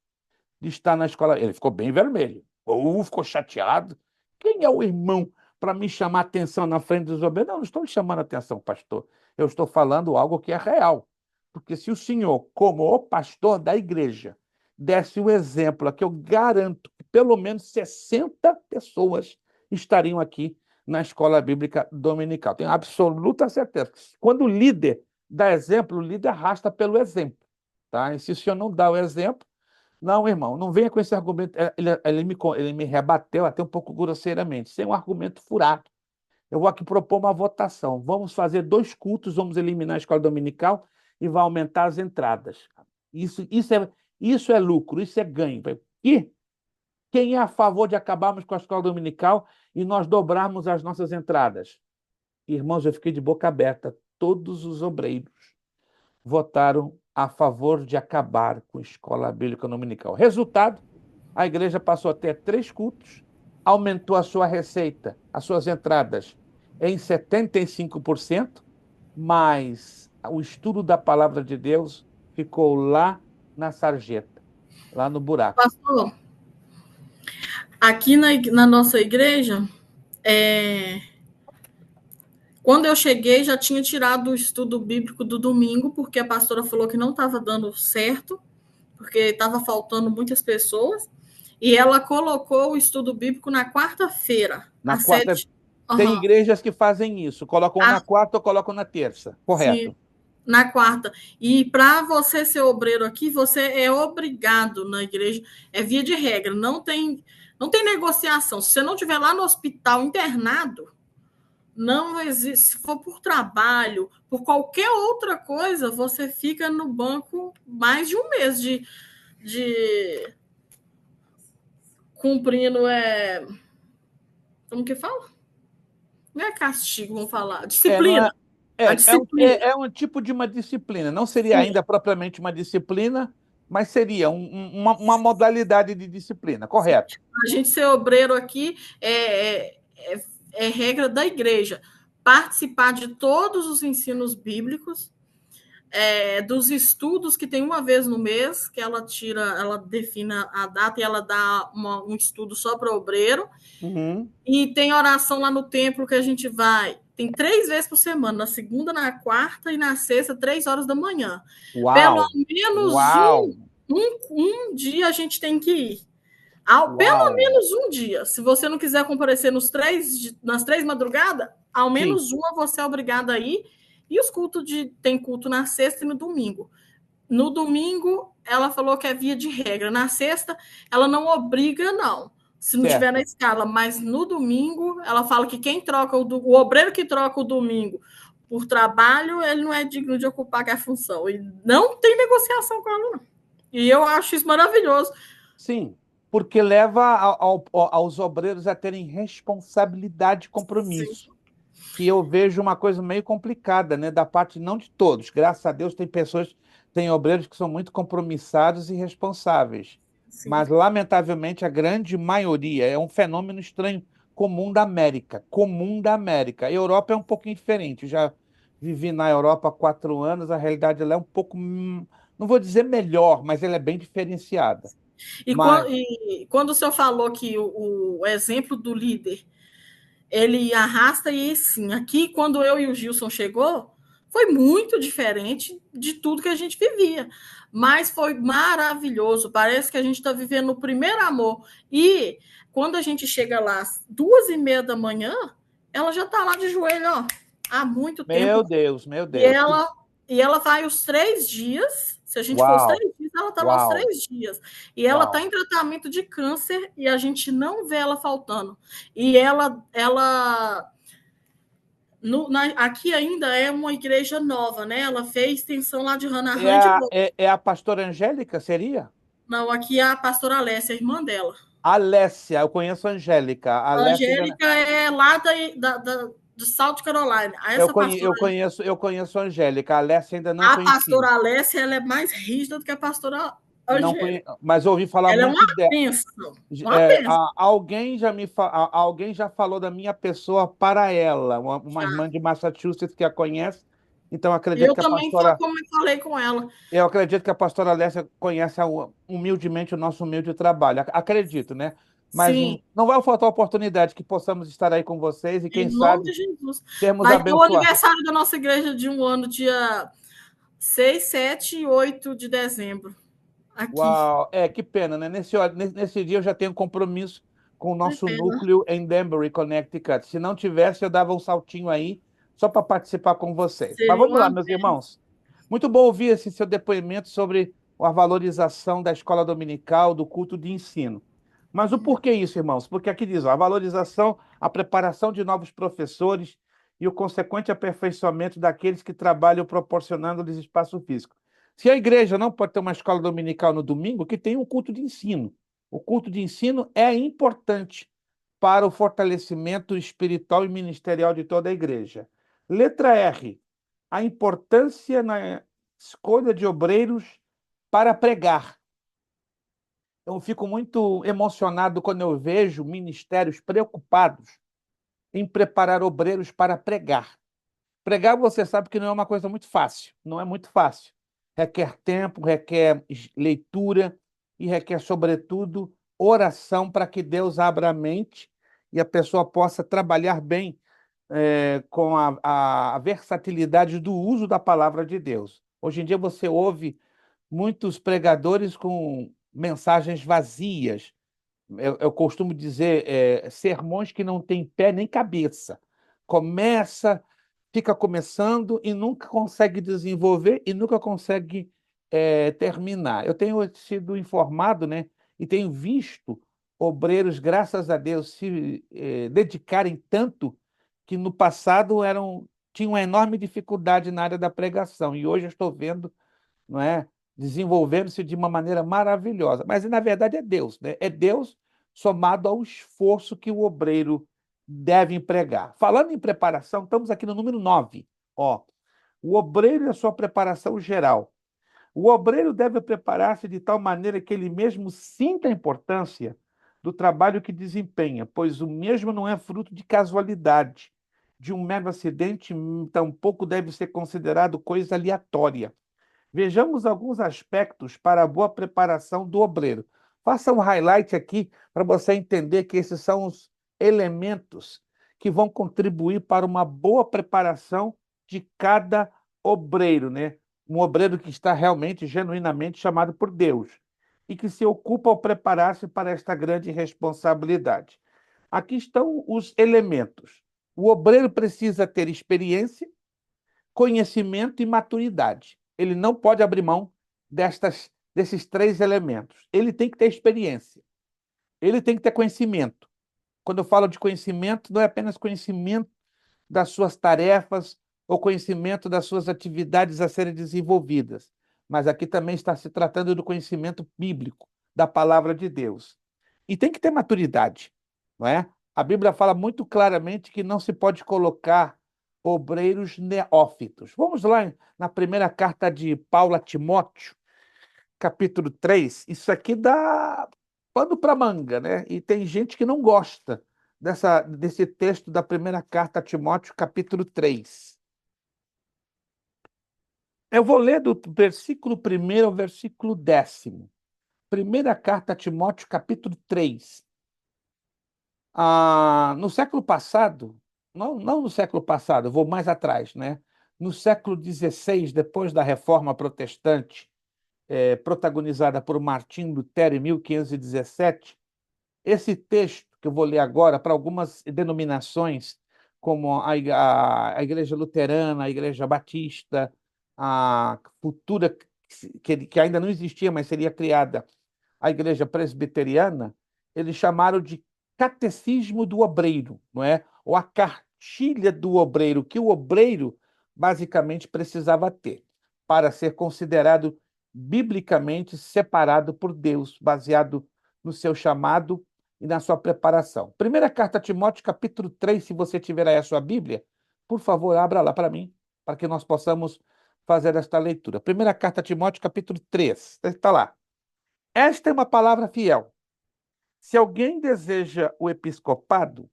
de estar na escola. Ele ficou bem vermelho, ou ficou chateado. Quem é o irmão para me chamar atenção na frente dos obreiros? Não, não estou lhe chamando atenção, pastor. Eu estou falando algo que é real. Porque se o senhor, como o pastor da igreja, desse o exemplo, que eu garanto que pelo menos 60 pessoas estariam aqui na escola bíblica dominical. Tenho absoluta certeza. Quando o líder dá exemplo, o líder arrasta pelo exemplo. Tá? E se o senhor não dá o exemplo, não, irmão, não venha com esse argumento. Ele me rebateu até um pouco grosseiramente, sem um argumento furado. Eu vou aqui propor uma votação. Vamos fazer 2 cultos, vamos eliminar a escola dominical e vai aumentar as entradas. Isso é lucro, isso é ganho. E quem é a favor de acabarmos com a escola dominical e nós dobrarmos as nossas entradas? Irmãos, eu fiquei de boca aberta. Todos os obreiros votaram a favor de acabar com a escola bíblica dominical. Resultado, a igreja passou a ter 3 cultos, aumentou a sua receita, as suas entradas em 75%, mas o estudo da palavra de Deus ficou lá na sarjeta, lá no buraco. Pastor, aqui na nossa igreja, quando eu cheguei, já tinha tirado o estudo bíblico do domingo, porque a pastora falou que não estava dando certo, porque estava faltando muitas pessoas, e ela colocou o estudo bíblico na quarta-feira, Na às quarta, 7. tem Uhum. igrejas que fazem isso, colocam na quarta ou colocam na terça, correto? Sim, na quarta. E para você ser obreiro aqui, você é obrigado na igreja, é via de regra, não tem negociação. Se você não estiver lá no hospital internado, não existe. Se for por trabalho, por qualquer outra coisa, você fica no banco mais de um mês de cumprindo. Como que fala? Não é castigo, vamos falar. Não Disciplina. A disciplina. é um tipo de uma disciplina. Não seria Sim. ainda propriamente uma disciplina, mas seria uma modalidade de disciplina, correto? A gente ser obreiro aqui é regra da igreja. Participar de todos os ensinos bíblicos, dos estudos que tem uma vez no mês, que ela define a data e ela dá um estudo só para obreiro. Uhum. E tem oração lá no templo que a gente vai. Tem 3 vezes por semana, na segunda, na quarta e na sexta, 3 horas da manhã. Pelo Uau! menos Uau! um dia a gente tem que ir. Pelo Uau! menos um dia. Se você não quiser comparecer nas 3 madrugadas, ao Sim, menos uma você é obrigado a ir. E os cultos tem culto na sexta e no domingo. No domingo, ela falou que é via de regra. Na sexta, ela não obriga, não. Se não tiver na certo. escala. Mas no domingo, ela fala que quem troca o obreiro que troca o domingo por trabalho, ele não é digno de ocupar aquela função. E não tem negociação com ela, não. E eu acho isso maravilhoso. Sim, porque leva aos obreiros a terem responsabilidade e Sim. compromisso. Que eu vejo uma coisa meio complicada, né? Da parte não de todos. Graças a Deus tem pessoas, tem obreiros que são muito compromissados e responsáveis. Sim. Mas, lamentavelmente, a grande maioria é um fenômeno estranho, comum da América. Comum da América. A Europa é um pouquinho diferente. Eu já vivi na Europa há 4 anos, a realidade ela é um pouco, não vou dizer melhor, mas ela é bem diferenciada. E Mas, quando o senhor falou que o exemplo do líder ele arrasta e sim. Aqui, quando eu e o Gilson chegou, foi muito diferente de tudo que a gente vivia. Mas foi maravilhoso. Parece que a gente está vivendo o primeiro amor. E quando a gente chega lá às 2h30 da manhã, ela já está lá de joelho, ó, há muito meu tempo. Deus, meu E Deus. ela vai os 3 dias. Se a gente for os Uau, 3 dias, ela está lá os uau, 3 dias. E ela está uau. em tratamento de câncer e a gente não vê ela faltando. E ela aqui ainda é uma igreja nova, né? Ela fez extensão lá de É Hanahan de a, Boa. é a pastora Angélica, seria? Não, aqui é a pastora Alessia, a irmã dela. Alessia, eu conheço a Angélica. A A Alessia ainda. Angélica é lá de South Carolina. Eu conheço a Angélica, a Alessia ainda não A conheci. pastora Alessia, ela é mais rígida do que a pastora Não Angélica. mas ouvi falar Ela é muito dela. uma bênção. Alguém já falou da minha pessoa para ela, uma irmã de Massachusetts que a conhece. Então Eu também como eu falei com ela. eu acredito que a pastora Alessia conhece humildemente o nosso humilde trabalho. Acredito, né? Mas Sim, não vai faltar oportunidade que possamos estar aí com vocês e quem em nome sabe de Jesus. sermos Vai ter o abençoados. aniversário da nossa igreja de um ano, dia 6, 7 e 8 de dezembro, aqui. Uau, que pena, né? Nesse dia eu já tenho compromisso com o Que nosso pena. núcleo em Danbury, Connecticut. Se não tivesse, eu dava um saltinho aí só para participar com vocês. Mas Seria vamos lá, uma meus irmãos. Muito bom ouvir esse seu depoimento sobre a valorização da escola dominical, do culto de ensino. Mas o porquê isso, irmãos? Porque aqui diz, ó, a valorização, a preparação de novos professores e o consequente aperfeiçoamento daqueles que trabalham proporcionando-lhes espaço físico. Se a igreja não pode ter uma escola dominical no domingo, que tem um culto de ensino. O culto de ensino é importante para o fortalecimento espiritual e ministerial de toda a igreja. Letra R, a importância na escolha de obreiros para pregar. Eu fico muito emocionado quando eu vejo ministérios preocupados em preparar obreiros para pregar. Pregar, você sabe que não é uma coisa muito fácil, não é muito fácil. Requer tempo, requer leitura e requer, sobretudo, oração para que Deus abra a mente e a pessoa possa trabalhar bem com a versatilidade do uso da palavra de Deus. Hoje em dia você ouve muitos pregadores com mensagens vazias. Eu costumo dizer, sermões que não têm pé nem cabeça. Começa, fica começando e nunca consegue desenvolver e nunca consegue terminar. Eu tenho sido informado, né, e tenho visto obreiros, graças a Deus, se dedicarem tanto que no passado tinham uma enorme dificuldade na área da pregação. E hoje eu estou vendo, não é, desenvolvendo-se de uma maneira maravilhosa. Mas, na verdade, é Deus, né? É Deus somado ao esforço que o obreiro deve empregar. Falando em preparação, estamos aqui no número 9. Ó, o obreiro e a sua preparação geral. O obreiro deve preparar-se de tal maneira que ele mesmo sinta a importância do trabalho que desempenha, pois o mesmo não é fruto de casualidade, de um mero acidente, tampouco deve ser considerado coisa aleatória. Vejamos alguns aspectos para a boa preparação do obreiro. Faça um highlight aqui para você entender que esses são os elementos que vão contribuir para uma boa preparação de cada obreiro, né? Um obreiro que está realmente, genuinamente chamado por Deus e que se ocupa ao preparar-se para esta grande responsabilidade. Aqui estão os elementos. O obreiro precisa ter experiência, conhecimento e maturidade. Ele não pode abrir mão desses três elementos. Ele tem que ter experiência, ele tem que ter conhecimento. Quando eu falo de conhecimento, não é apenas conhecimento das suas tarefas ou conhecimento das suas atividades a serem desenvolvidas, mas aqui também está se tratando do conhecimento bíblico, da palavra de Deus. E tem que ter maturidade, não é? A Bíblia fala muito claramente que não se pode colocar obreiros neófitos. Vamos lá na primeira carta de Paulo a Timóteo, capítulo 3. Isso aqui dá pano para manga, né? E tem gente que não gosta desse texto da primeira carta a Timóteo, capítulo 3. Eu vou ler do versículo 1 ao versículo 10º. Primeira carta a Timóteo, capítulo 3. No século passado, não no século passado, eu vou mais atrás, né? No século XVI, depois da Reforma Protestante, protagonizada por Martim Lutero em 1517, esse texto que eu vou ler agora, para algumas denominações, como a Igreja Luterana, a Igreja Batista, a futura, que ainda não existia, mas seria criada, a Igreja Presbiteriana, eles chamaram de Catecismo do Obreiro, não é? Ou a cartilha do obreiro, que o obreiro basicamente precisava ter para ser considerado biblicamente separado por Deus, baseado no seu chamado e na sua preparação. Primeira carta a Timóteo, capítulo 3, se você tiver aí a sua Bíblia, por favor, abra lá para mim, para que nós possamos fazer esta leitura. Primeira carta a Timóteo, capítulo 3, está lá. Esta é uma palavra fiel. Se alguém deseja o episcopado,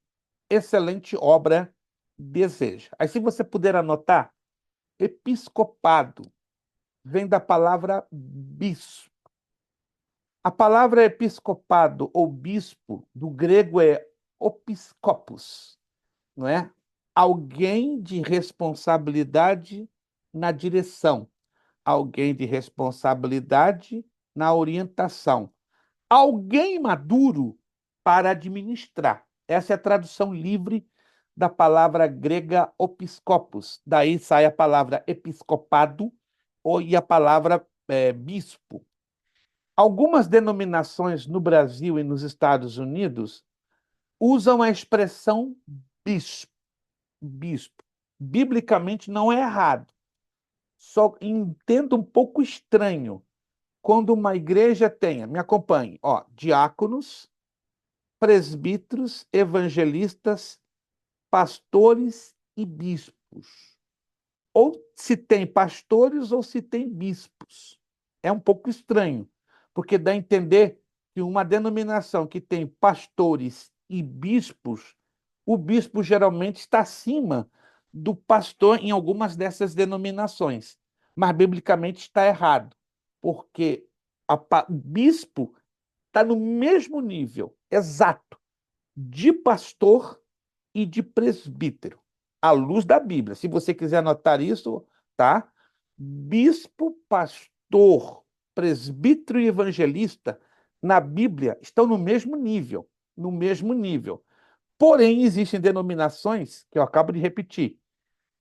excelente obra deseja. Aí, se você puder anotar, episcopado vem da palavra bispo. A palavra episcopado ou bispo do grego é opiskopos, não é? Alguém de responsabilidade na direção, alguém de responsabilidade na orientação, alguém maduro para administrar. Essa é a tradução livre da palavra grega opiskopos. Daí sai a palavra episcopado e a palavra bispo. Algumas denominações no Brasil e nos Estados Unidos usam a expressão bispo. Bispo. Biblicamente não é errado. Só entendo um pouco estranho quando uma igreja tenha, me acompanhe, ó, diáconos, presbíteros, evangelistas, pastores e bispos. Ou se tem pastores ou se tem bispos. É um pouco estranho, porque dá a entender que uma denominação que tem pastores e bispos, o bispo geralmente está acima do pastor em algumas dessas denominações. Mas biblicamente está errado, porque o bispo está no mesmo nível exato de pastor e de presbítero, à luz da Bíblia. Se você quiser anotar isso, tá? Bispo, pastor, presbítero e evangelista, na Bíblia, estão no mesmo nível, no mesmo nível. Porém, existem denominações, que eu acabo de repetir,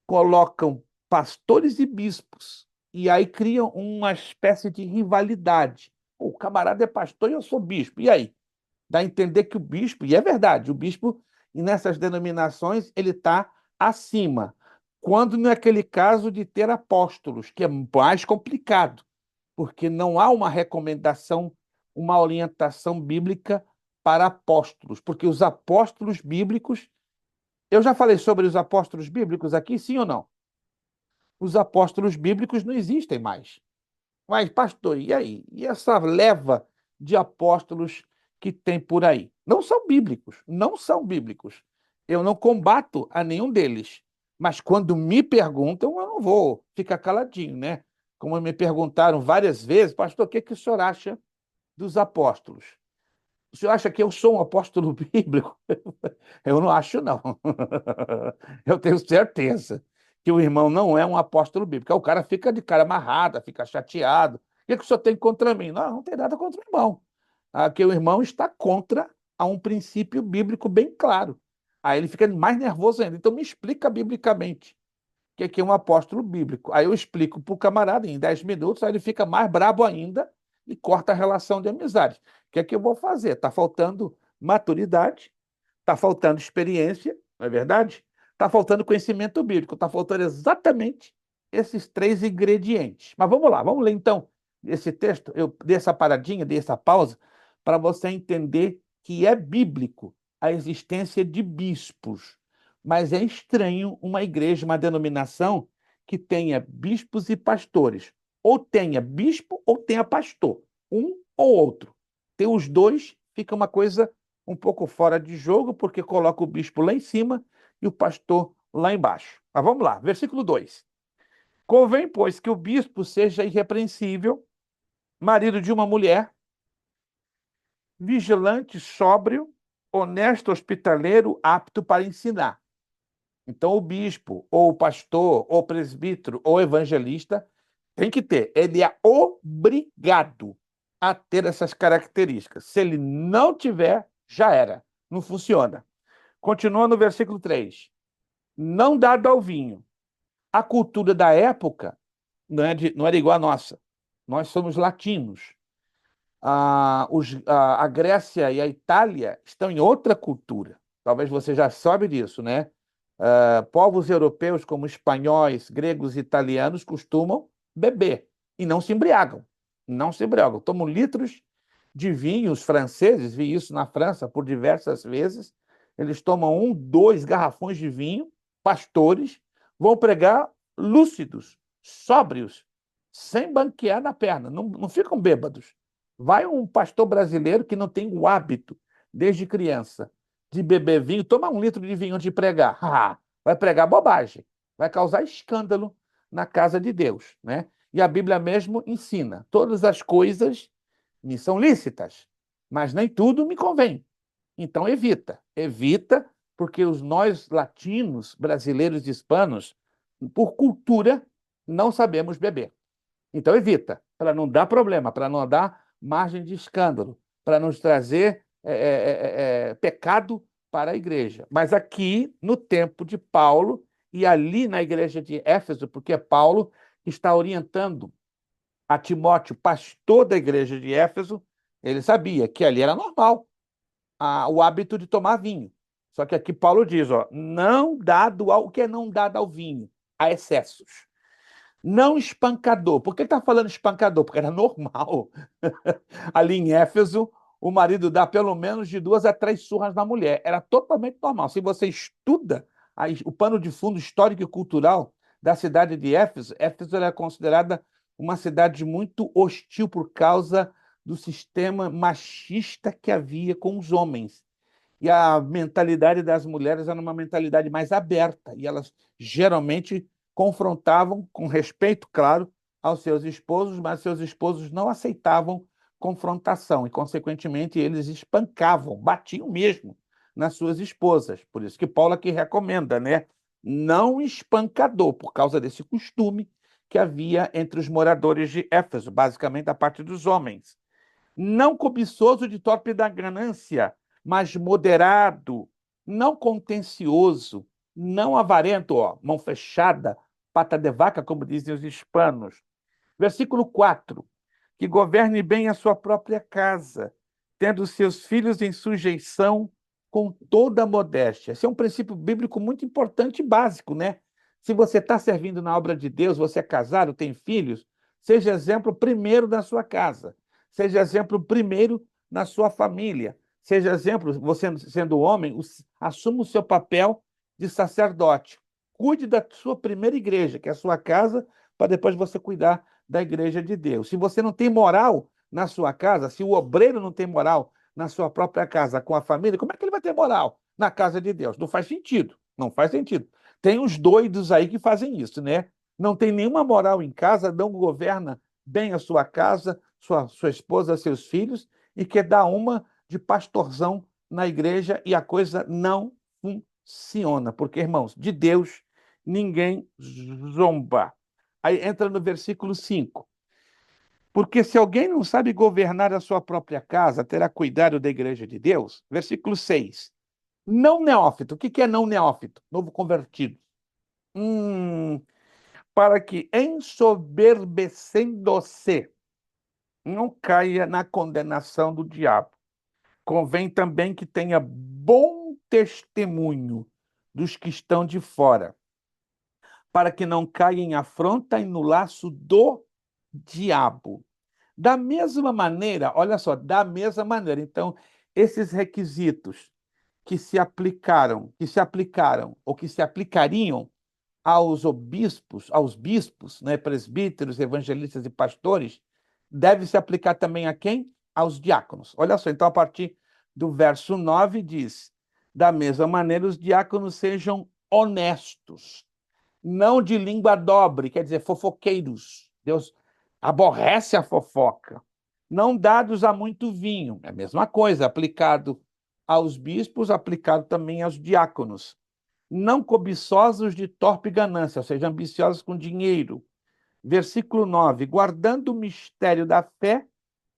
colocam pastores e bispos, e aí criam uma espécie de rivalidade. O camarada é pastor e eu sou bispo. E aí? Dá a entender que o bispo, e é verdade, o bispo, nessas denominações, ele está acima. Quando não é aquele caso de ter apóstolos, que é mais complicado, porque não há uma recomendação, uma orientação bíblica para apóstolos, porque os apóstolos bíblicos, eu já falei sobre os apóstolos bíblicos aqui, sim ou não? Os apóstolos bíblicos não existem mais. Mas, pastor, e aí? E essa leva de apóstolos que tem por aí? Não são bíblicos, não são bíblicos. Eu não combato a nenhum deles. Mas quando me perguntam, eu não vou ficar caladinho, né? Como me perguntaram várias vezes, pastor, o que que o senhor acha dos apóstolos? O senhor acha que eu sou um apóstolo bíblico? Eu não acho, não. Eu tenho certeza que o irmão não é um apóstolo bíblico. Aí o cara fica de cara amarrada, fica chateado. O que o senhor tem contra mim? Não, não tem nada contra o irmão. Que o irmão está contra a um princípio bíblico bem claro. Aí ele fica mais nervoso ainda. Então me explica biblicamente o que é um apóstolo bíblico. Aí eu explico para o camarada em 10 minutos, aí ele fica mais brabo ainda e corta a relação de amizade. O que é que eu vou fazer? Está faltando maturidade, está faltando experiência, não é verdade? Está faltando conhecimento bíblico, está faltando exatamente esses três ingredientes. Mas vamos lá, vamos ler então esse texto. Eu dei essa paradinha, dei essa pausa, para você entender que é bíblico a existência de bispos. Mas é estranho uma igreja, uma denominação que tenha bispos e pastores. Ou tenha bispo ou tenha pastor. Um ou outro. Ter os dois fica uma coisa um pouco fora de jogo, porque coloca o bispo lá em cima e o pastor lá embaixo. Mas vamos lá, versículo 2. Convém, pois, que o bispo seja irrepreensível, marido de uma mulher, vigilante, sóbrio, honesto, hospitaleiro, apto para ensinar. Então, o bispo, ou o pastor, ou o presbítero, ou evangelista, tem que ter. Ele é obrigado a ter essas características. Se ele não tiver, já era. Não funciona. Continua no versículo 3. Não dado ao vinho. A cultura da época não era igual à nossa. Nós somos latinos. A Grécia e a Itália estão em outra cultura. Talvez você já sabe disso, né? Povos europeus como espanhóis, gregos e italianos costumam beber e não se embriagam. Não se embriagam. Tomam litros de vinho. Os franceses, vi isso na França por diversas vezes, eles tomam 2 garrafões de vinho, pastores, vão pregar lúcidos, sóbrios, sem banquear na perna, não ficam bêbados. Vai um pastor brasileiro que não tem o hábito, desde criança, de beber vinho, toma 1 litro de vinho antes de pregar. Vai pregar bobagem, vai causar escândalo na casa de Deus, né? E a Bíblia mesmo ensina: todas as coisas me são lícitas, mas nem tudo me convém. Então evita, porque nós latinos, brasileiros e hispanos, por cultura, não sabemos beber. Então evita, para não dar problema, para não dar margem de escândalo, para nos trazer pecado para a igreja. Mas aqui, no tempo de Paulo, e ali na igreja de Éfeso, porque Paulo está orientando a Timóteo, pastor da igreja de Éfeso, ele sabia que ali era normal o hábito de tomar vinho. Só que aqui Paulo diz, ó, não dado ao, o que é não dado ao vinho? A excessos. Não espancador. Por que ele está falando espancador? Porque era normal. Ali em Éfeso, o marido dá pelo menos de 2 a 3 surras na mulher. Era totalmente normal. Se você estuda o pano de fundo histórico e cultural da cidade de Éfeso, Éfeso era considerada uma cidade muito hostil por causa do sistema machista que havia com os homens. E a mentalidade das mulheres era uma mentalidade mais aberta, e elas geralmente confrontavam, com respeito, claro, aos seus esposos, mas seus esposos não aceitavam confrontação, e, consequentemente, eles espancavam, batiam mesmo nas suas esposas. Por isso que Paulo aqui recomenda, né? Não espancador, por causa desse costume que havia entre os moradores de Éfeso, basicamente a parte dos homens. Não cobiçoso de torpe da ganância, mas moderado, não contencioso, não avarento, ó, mão fechada, pata de vaca, como dizem os hispanos. Versículo 4: que governe bem a sua própria casa, tendo seus filhos em sujeição com toda a modéstia. Esse é um princípio bíblico muito importante e básico, né? Se você está servindo na obra de Deus, você é casado, tem filhos, seja exemplo primeiro na sua casa, seja exemplo primeiro na sua família, seja exemplo, você sendo homem, assuma o seu papel de sacerdote. Cuide da sua primeira igreja, que é a sua casa, para depois você cuidar da igreja de Deus. Se você não tem moral na sua casa, se o obreiro não tem moral na sua própria casa com a família, como é que ele vai ter moral na casa de Deus? Não faz sentido. Não faz sentido. Tem os doidos aí que fazem isso, né? Não tem nenhuma moral em casa, não governa bem a sua casa, sua esposa, seus filhos, e quer dar uma de pastorzão na igreja e a coisa não funciona. Porque, irmãos, de Deus ninguém zomba. Aí entra no versículo 5. Porque se alguém não sabe governar a sua própria casa, terá cuidado da igreja de Deus. Versículo 6. Não neófito. O que é não neófito? Novo convertido. Para que, ensoberbecendo-se, não caia na condenação do diabo. Convém também que tenha bom testemunho dos que estão de fora, para que não caia em afronta e no laço do diabo. Da mesma maneira, olha só, da mesma maneira. Então, esses requisitos que se aplicaram, ou que se aplicariam aos bispos, né, presbíteros, evangelistas e pastores, deve se aplicar também a quem? Aos diáconos. Olha só, então, a partir do verso 9 diz: da mesma maneira, os diáconos sejam honestos, não de língua dobre, quer dizer, fofoqueiros. Deus aborrece a fofoca. Não dados a muito vinho. É a mesma coisa, aplicado aos bispos, aplicado também aos diáconos. Não cobiçosos de torpe ganância, ou seja, ambiciosos com dinheiro. Versículo 9: guardando o mistério da fé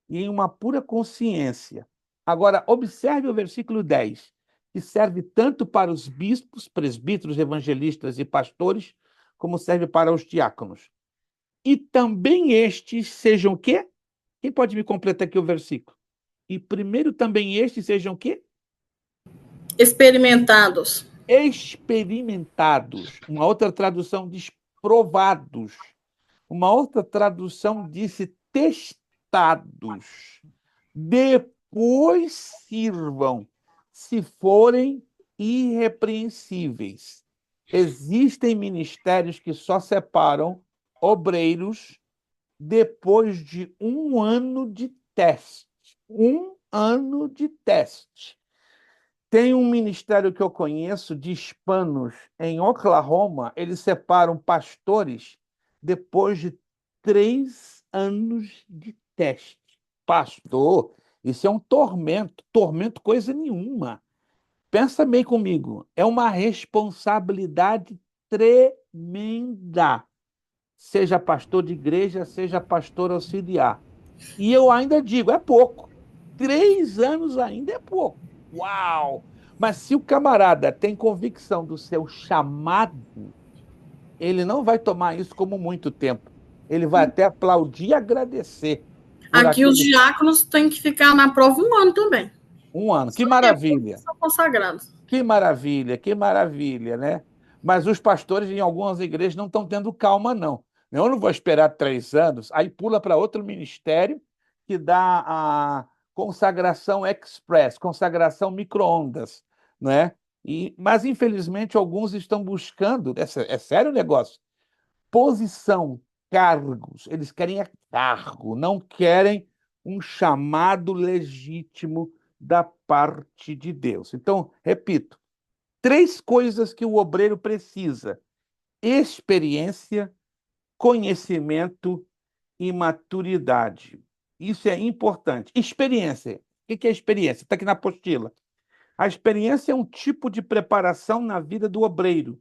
e em uma pura consciência. Agora, observe o versículo 10, que serve tanto para os bispos, presbíteros, evangelistas e pastores, como serve para os diáconos. E também estes sejam o quê? Quem pode me completar aqui o versículo? E primeiro também estes sejam o quê? Experimentados. Experimentados. Uma outra tradução diz provados. Uma outra tradução disse testados. depois sirvam, se forem irrepreensíveis. Existem ministérios que só separam obreiros depois de 1 ano de teste. 1 ano de teste. Tem um ministério que eu conheço de hispanos em Oklahoma, eles separam pastores depois de 3 anos de teste. Pastor, isso é um tormento, tormento coisa nenhuma. Pensa bem comigo, é uma responsabilidade tremenda. Seja pastor de igreja, seja pastor auxiliar. E eu ainda digo, é pouco. 3 anos ainda é pouco. Uau! Mas se o camarada tem convicção do seu chamado, ele não vai tomar isso como muito tempo. Ele vai até aplaudir e agradecer por Aqui os aquele diáconos têm que ficar na prova 1 ano também. 1 ano. Que Só depois que maravilha! são consagrados. Que maravilha, né? Mas os pastores em algumas igrejas não estão tendo calma, não. Eu não vou esperar 3 anos, aí pula para outro ministério que dá a consagração express, consagração micro-ondas, não é? Mas, infelizmente, alguns estão buscando, é sério o negócio, posição, cargos. Eles querem é cargo, não querem um chamado legítimo da parte de Deus. Então, repito, 3 coisas que o obreiro precisa: experiência, conhecimento e maturidade. Isso é importante. Experiência. O que é experiência? Está aqui na apostila. A experiência é um tipo de preparação na vida do obreiro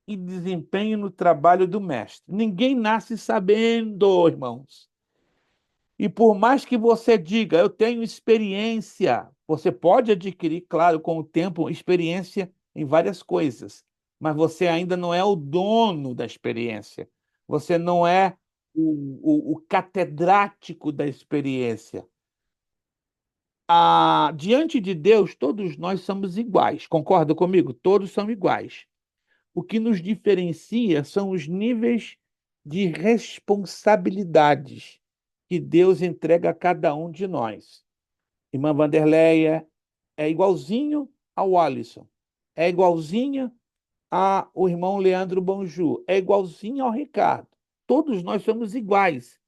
e desempenho no trabalho do mestre. Ninguém nasce sabendo, irmãos. E por mais que você diga, eu tenho experiência, você pode adquirir, claro, com o tempo, experiência em várias coisas, mas você ainda não é o dono da experiência. Você não é o catedrático da experiência. Diante de Deus, todos nós somos iguais. Concorda comigo? Todos são iguais. O que nos diferencia são os níveis de responsabilidades que Deus entrega a cada um de nós. Irmã Vanderleia é igualzinho ao Alisson, é igualzinha ao irmão Leandro Bonju, é igualzinho ao Ricardo. Todos nós somos iguais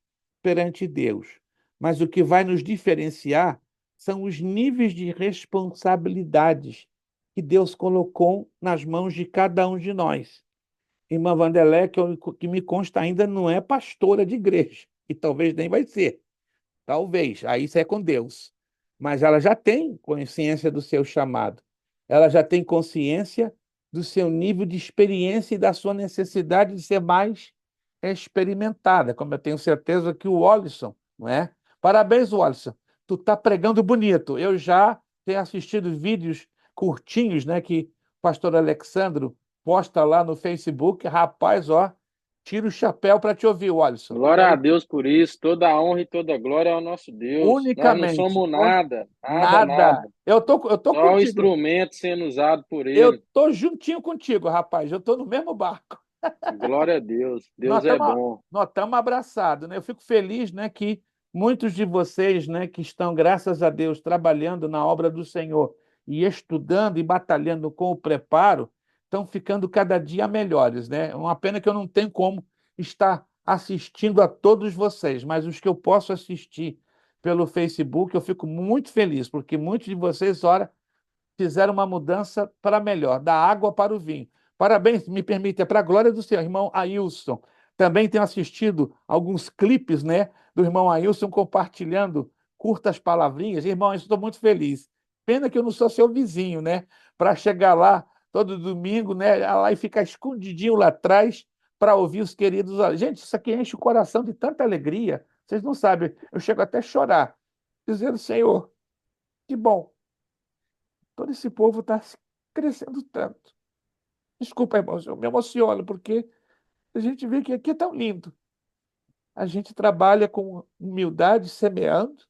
perante Deus. Mas o que vai nos diferenciar são os níveis de responsabilidades que Deus colocou nas mãos de cada um de nós. Irmã Vanderlei, que me consta ainda não é pastora de igreja, e talvez nem vai ser. Talvez, aí isso é com Deus. Mas ela já tem consciência do seu chamado. Ela já tem consciência do seu nível de experiência e da sua necessidade de ser mais experimentada, como eu tenho certeza que o Wallison, não é? Parabéns, Wallison. Tu está pregando bonito. Eu já tenho assistido vídeos curtinhos, né, que o pastor Alexandro posta lá no Facebook. Rapaz, ó, tira o chapéu para te ouvir, Wallison. Glória a Deus por isso. Toda a honra e toda a glória ao nosso Deus. Nós não Unicamente. somos nada, nada, Nada. nada. Eu tô Só um contigo. instrumento sendo usado por Eu Ele. tô juntinho contigo, rapaz. Eu tô no mesmo barco. Glória a Deus. Nós Deus é estamos bom. nós estamos abraçados, né? Eu fico feliz, né, que muitos de vocês, né, que estão, graças a Deus, trabalhando na obra do Senhor e estudando e batalhando com o preparo, estão ficando cada dia melhores, né? É uma pena que eu não tenho como estar assistindo a todos vocês, mas os que eu posso assistir pelo Facebook, eu fico muito feliz, porque muitos de vocês, ora, fizeram uma mudança para melhor, da água para o vinho. Parabéns, me permite, é para a glória do Senhor, irmão Ailson. Também tenho assistido alguns clipes, né, do irmão Ailson compartilhando curtas palavrinhas. Irmão, eu estou muito feliz. Pena que eu não sou seu vizinho, né, para chegar lá todo domingo, né, lá e ficar escondidinho lá atrás para ouvir os queridos. Gente, isso aqui enche o coração de tanta alegria. Vocês não sabem, eu chego até a chorar, dizendo, Senhor, que bom. Todo esse povo está crescendo tanto. Desculpa, irmãos, eu me emociono, porque a gente vê que aqui é tão lindo. A gente trabalha com humildade, semeando,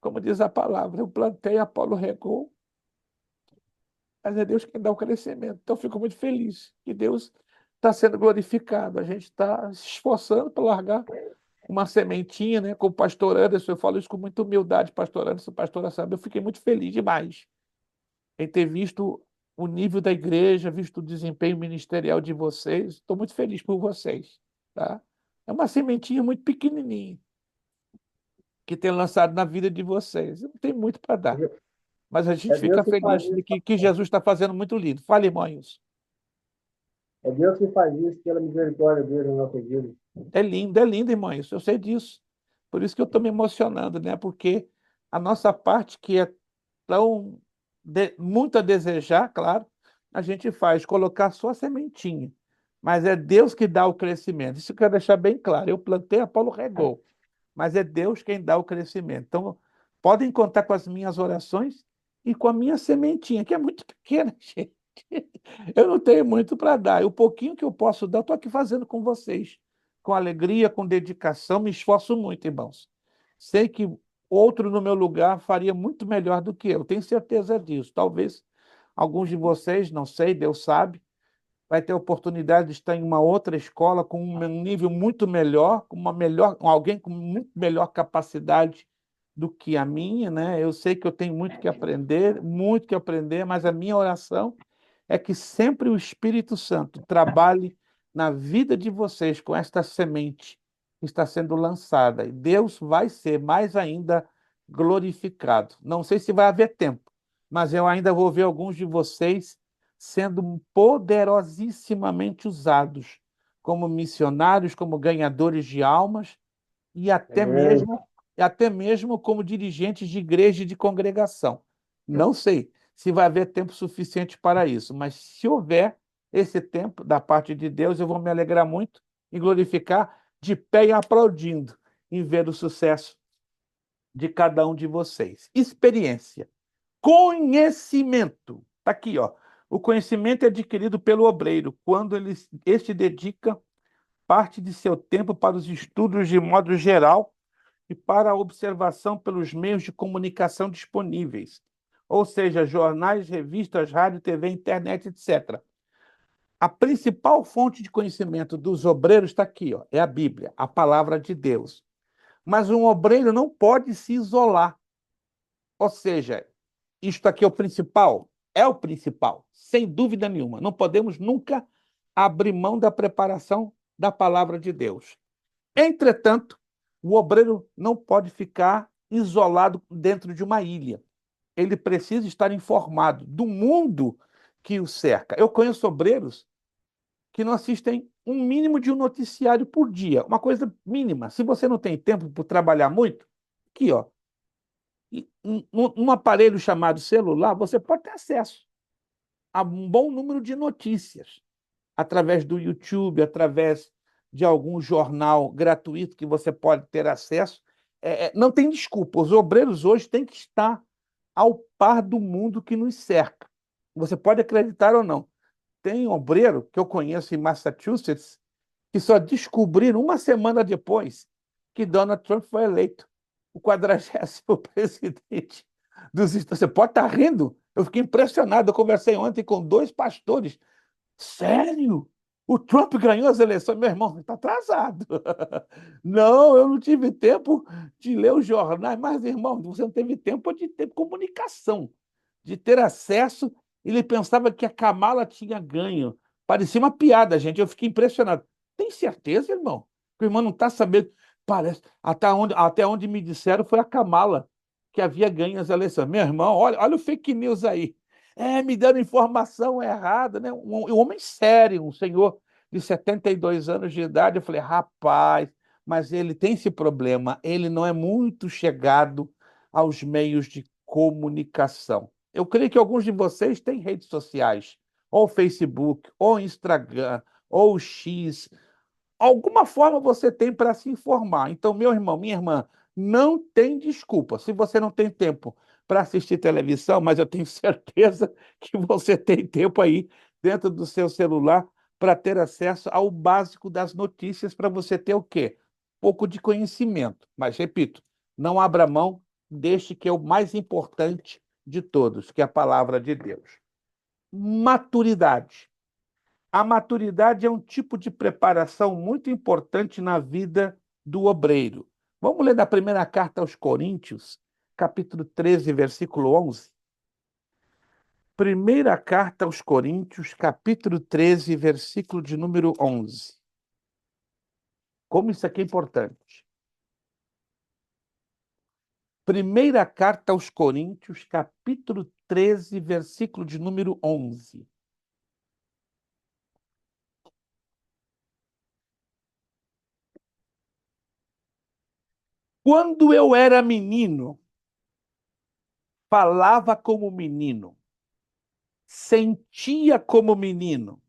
como diz a palavra. Eu plantei, Apolo regou, mas é Deus quem dá o crescimento. Então, eu fico muito feliz que Deus está sendo glorificado. A gente está se esforçando para largar uma sementinha, né? Com o pastor Anderson, eu falo isso com muita humildade, pastor Anderson, pastora sabe, eu fiquei muito feliz demais em ter visto o nível da igreja, visto o desempenho ministerial de vocês. Estou muito feliz por vocês, tá? É uma sementinha muito pequenininha que tem lançado na vida de vocês. Não tem muito para dar, mas a gente É fica Deus que faz feliz de isso. que Jesus está fazendo muito lindo. Fale, irmãos. É Deus que faz isso pela misericórdia dele na nossa vida. É lindo, irmãos. Eu sei disso. Por isso que eu estou me emocionando, né? Porque a nossa parte, que é tão muito a desejar, claro, a gente faz, colocar só a sementinha. Mas é Deus que dá o crescimento. Isso eu quero deixar bem claro. Eu plantei, Apolo regou. Mas é Deus quem dá o crescimento. Então, podem contar com as minhas orações e com a minha sementinha, que é muito pequena, gente. Eu não tenho muito para dar. E o pouquinho que eu posso dar, eu estou aqui fazendo com vocês. Com alegria, com dedicação, me esforço muito, irmãos. Sei que outro no meu lugar faria muito melhor do que eu, tenho certeza disso. Talvez alguns de vocês, não sei, Deus sabe, vai ter oportunidade de estar em uma outra escola com um nível muito melhor, com alguém com muito melhor capacidade do que a minha, né? Eu sei que eu tenho muito que aprender, mas a minha oração é que sempre o Espírito Santo trabalhe na vida de vocês com esta semente que está sendo lançada. E Deus vai ser mais ainda glorificado. Não sei se vai haver tempo, mas eu ainda vou ver alguns de vocês sendo poderosíssimamente usados como missionários, como ganhadores de almas e Amém. até mesmo como dirigentes de igreja e de congregação. Não sei se vai haver tempo suficiente para isso, mas se houver esse tempo da parte de Deus, eu vou me alegrar muito e glorificar de pé e aplaudindo em ver o sucesso de cada um de vocês. Experiência. Conhecimento. Está aqui, ó. O conhecimento é adquirido pelo obreiro quando este dedica parte de seu tempo para os estudos de modo geral e para a observação pelos meios de comunicação disponíveis, ou seja, jornais, revistas, rádio, TV, internet, etc. A principal fonte de conhecimento dos obreiros está aqui, ó, é a Bíblia, a palavra de Deus. Mas um obreiro não pode se isolar. Ou seja, isto aqui é o principal, sem dúvida nenhuma. Não podemos nunca abrir mão da preparação da palavra de Deus. Entretanto, o obreiro não pode ficar isolado dentro de uma ilha. Ele precisa estar informado do mundo que o cerca. Eu conheço obreiros que não assistem um mínimo de um noticiário por dia, uma coisa mínima. Se você não tem tempo para trabalhar muito, aqui, ó, um aparelho chamado celular, você pode ter acesso a um bom número de notícias através do YouTube, através de algum jornal gratuito que você pode ter acesso. Não tem desculpa. Os obreiros hoje têm que estar ao par do mundo que nos cerca. Você pode acreditar ou não. Tem um obreiro que eu conheço em Massachusetts que só descobriram uma semana depois que Donald Trump foi eleito o 40º presidente dos Estados Unidos. Você pode estar rindo? Eu fiquei impressionado. Eu conversei ontem com 2 pastores. Sério? O Trump ganhou as eleições? Meu irmão, está atrasado. Não, eu não tive tempo de ler os jornais. Mas, irmão, você não teve tempo de ter comunicação, de ter acesso. Ele pensava que a Kamala tinha ganho. Parecia uma piada, gente. Eu fiquei impressionado. Tem certeza, irmão? Que o irmão não está sabendo. Parece. Até onde me disseram foi a Kamala que havia ganho as eleições. Meu irmão, olha o fake news aí. Me dando informação errada, né? Um homem sério, um senhor de 72 anos de idade. Eu falei, rapaz, mas ele tem esse problema, ele não é muito chegado aos meios de comunicação. Eu creio que alguns de vocês têm redes sociais, ou Facebook, ou Instagram, ou X. Alguma forma você tem para se informar. Então, meu irmão, minha irmã, não tem desculpa. Se você não tem tempo para assistir televisão, mas eu tenho certeza que você tem tempo aí dentro do seu celular para ter acesso ao básico das notícias para você ter o quê? Pouco de conhecimento. Mas, repito, não abra mão deste que é o mais importante de todos, que é a palavra de Deus. Maturidade. A maturidade é um tipo de preparação muito importante na vida do obreiro. Vamos ler da primeira carta aos Coríntios, capítulo 13, versículo 11. Primeira carta aos Coríntios, capítulo 13, versículo de número 11. Como isso aqui é importante. Primeira carta aos Coríntios, capítulo 13, versículo de número 11. Quando eu era menino, falava como menino, sentia como menino,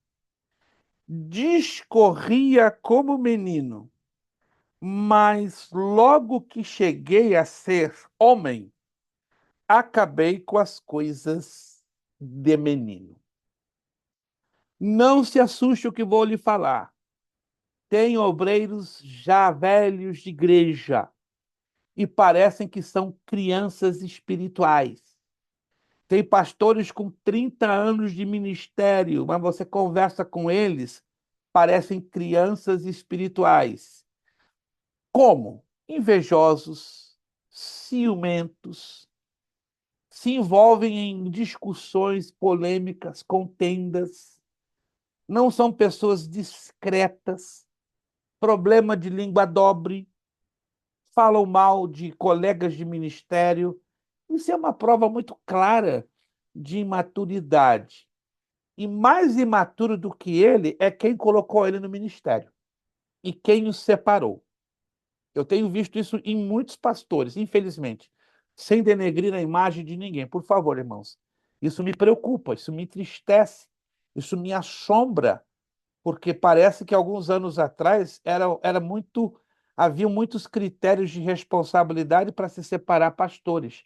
discorria como menino, mas logo que cheguei a ser homem, acabei com as coisas de menino. Não se assuste o que vou lhe falar. Tem obreiros já velhos de igreja e parecem que são crianças espirituais. Tem pastores com 30 anos de ministério, mas você conversa com eles, parecem crianças espirituais. Como? Invejosos, ciumentos, se envolvem em discussões polêmicas, contendas, não são pessoas discretas, problema de língua dobre, falam mal de colegas de ministério. Isso é uma prova muito clara de imaturidade. E mais imaturo do que ele é quem colocou ele no ministério e quem o separou. Eu tenho visto isso em muitos pastores, infelizmente, sem denegrir a imagem de ninguém. Por favor, irmãos, isso me preocupa, isso me entristece, isso me assombra, porque parece que alguns anos atrás havia muitos critérios de responsabilidade para se separar pastores.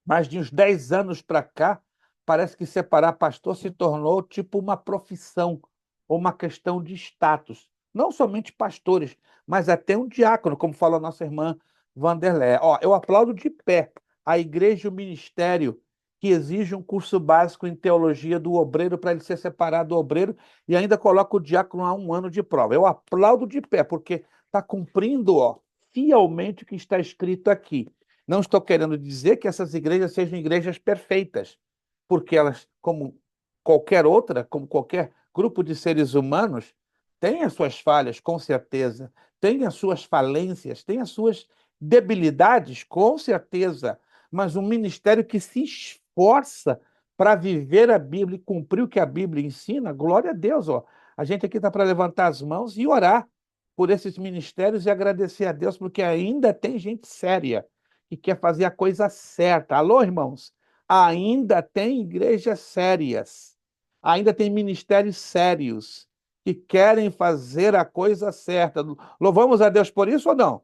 Mas de uns 10 anos para cá, parece que separar pastor se tornou tipo uma profissão ou uma questão de status. Não somente pastores, mas até um diácono, como fala a nossa irmã Vanderlé. Ó, eu aplaudo de pé a igreja e o ministério que exige um curso básico em teologia do obreiro para ele ser separado do obreiro e ainda coloca o diácono a 1 ano de prova. Eu aplaudo de pé, porque está cumprindo, ó, fielmente o que está escrito aqui. Não estou querendo dizer que essas igrejas sejam igrejas perfeitas, porque elas, como qualquer outra, como qualquer grupo de seres humanos, têm as suas falhas, com certeza, têm as suas falências, têm as suas debilidades, com certeza, mas um ministério que se esforça para viver a Bíblia e cumprir o que a Bíblia ensina, glória a Deus, ó. A gente aqui está para levantar as mãos e orar por esses ministérios e agradecer a Deus, porque ainda tem gente séria que quer fazer a coisa certa. Alô, irmãos? Ainda tem igrejas sérias, ainda tem ministérios sérios que querem fazer a coisa certa. Louvamos a Deus por isso ou não?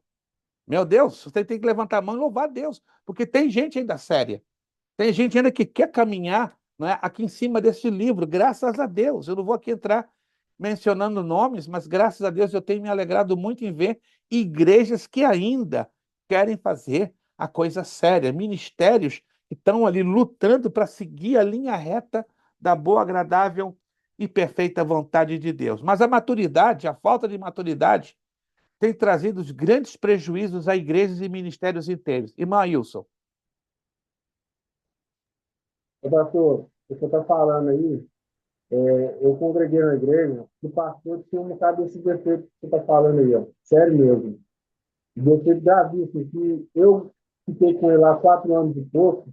Meu Deus, você tem que levantar a mão e louvar a Deus, porque tem gente ainda séria. Tem gente ainda que quer caminhar, não é, aqui em cima desse livro, graças a Deus. Eu não vou aqui entrar mencionando nomes, mas graças a Deus eu tenho me alegrado muito em ver igrejas que ainda querem fazer a coisa séria, ministérios que estão ali lutando para seguir a linha reta da boa, agradável e perfeita vontade de Deus. Mas a maturidade, a falta de maturidade, tem trazido os grandes prejuízos a igrejas e ministérios inteiros. Irmão Wilson. Pastor, o que você está falando aí, eu congreguei na igreja, e o pastor tinha um bocado desse defeito que você está falando aí, ó. Sério mesmo. O defeito gravíssimo, que eu fiquei com ele lá 4 anos e pouco,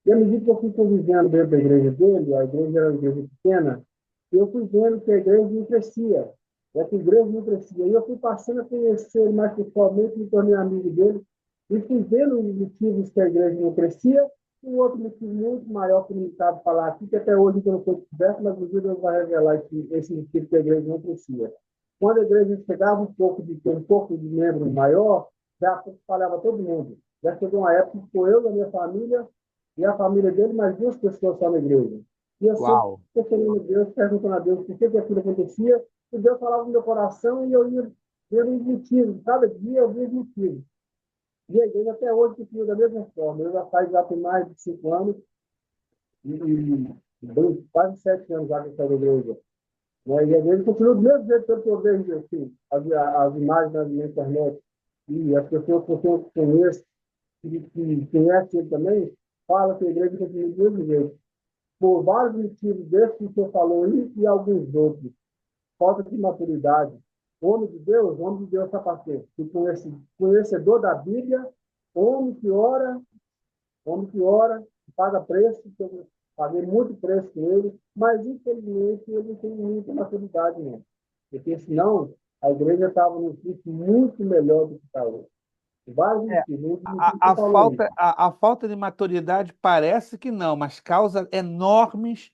e à medida que eu fui convivendo dentro da igreja dele, a igreja era uma igreja pequena, eu fui vendo que a igreja não crescia, que a igreja não crescia. E eu fui passando a conhecer ele mais pessoalmente, me tornei amigo dele, e fui vendo os motivos que a igreja não crescia, e um outro motivo muito maior que não me cabe falar aqui, que até hoje eu não foi descoberto, mas o dia Deus vai revelar esse motivo que a igreja não crescia. Quando a igreja chegava ter um pouco de membro maior, já a pouco falhava todo mundo. Já chegou uma época que ficou eu e a minha família, e a família dele, mais 2 pessoas só na igreja. E eu sempre questionando Deus, perguntando a Deus por que aquilo acontecia, e Deus falava no meu coração e eu ia vendo os motivos. Cada dia eu via os motivos. E a igreja até hoje continua da mesma forma. Eu já tem mais de 5 anos, e quase 7 anos já que eu saí da igreja. Né? E a igreja continua do mesmo jeito que eu vejo assim, as imagens na internet. E as pessoas que eu conheço, que conhecem ele também, falam que a igreja continua do mesmo jeito. Por vários motivos desses que você falou aí e alguns outros. Falta de maturidade. Homem de Deus sapateiro. Conhecedor da Bíblia, homem que ora, homem que ora, paga preço, eu paguei muito preço com ele, mas infelizmente ele não tem muita maturidade, não. Porque senão a igreja estava num curso muito melhor do que está hoje. Vários É, motivos, a falou isso. falta, a falta de maturidade parece que não, mas causa enormes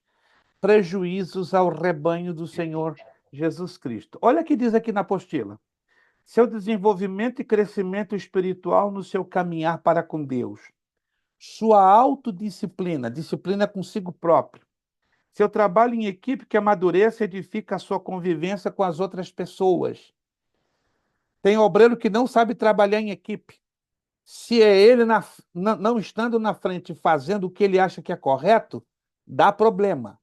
prejuízos ao rebanho do Senhor Jesus Cristo. Olha o que diz aqui na apostila. Seu desenvolvimento e crescimento espiritual no seu caminhar para com Deus. Sua autodisciplina, disciplina consigo próprio. Seu trabalho em equipe que amadureça e edifica a sua convivência com as outras pessoas. Tem obreiro que não sabe trabalhar em equipe. Se é ele não estando na frente fazendo o que ele acha que é correto, dá problema.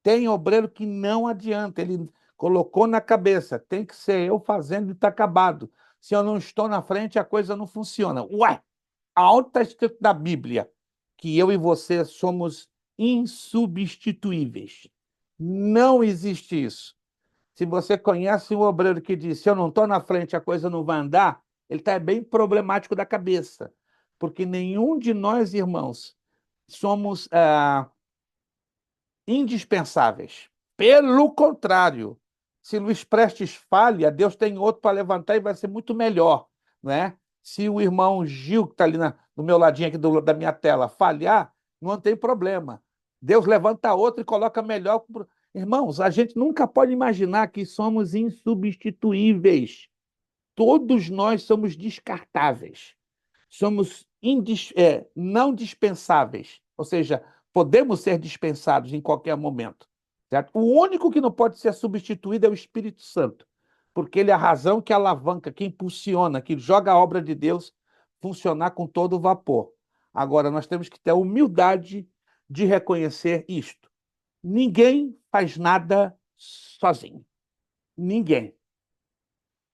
Tem obreiro que não adianta, ele colocou na cabeça, tem que ser eu fazendo e está acabado. Se eu não estou na frente, a coisa não funciona. Ué, aonde está escrito na Bíblia que eu e você somos insubstituíveis? Não existe isso. Se você conhece um obreiro que diz, se eu não estou na frente, a coisa não vai andar, ele está bem problemático da cabeça. Porque nenhum de nós, irmãos, somos indispensáveis. Pelo contrário, se Luiz Prestes falha, Deus tem outro para levantar e vai ser muito melhor, né? Se o irmão Gil, que está ali no meu ladinho aqui da minha tela, falhar, não tem problema. Deus levanta outro e coloca melhor. Irmãos, a gente nunca pode imaginar que somos insubstituíveis. Todos nós somos descartáveis, somos não dispensáveis, ou seja, podemos ser dispensados em qualquer momento. Certo? O único que não pode ser substituído é o Espírito Santo, porque ele é a razão que alavanca, que impulsiona, que joga a obra de Deus funcionar com todo o vapor. Agora, nós temos que ter a humildade de reconhecer isto. Ninguém faz nada sozinho. Ninguém.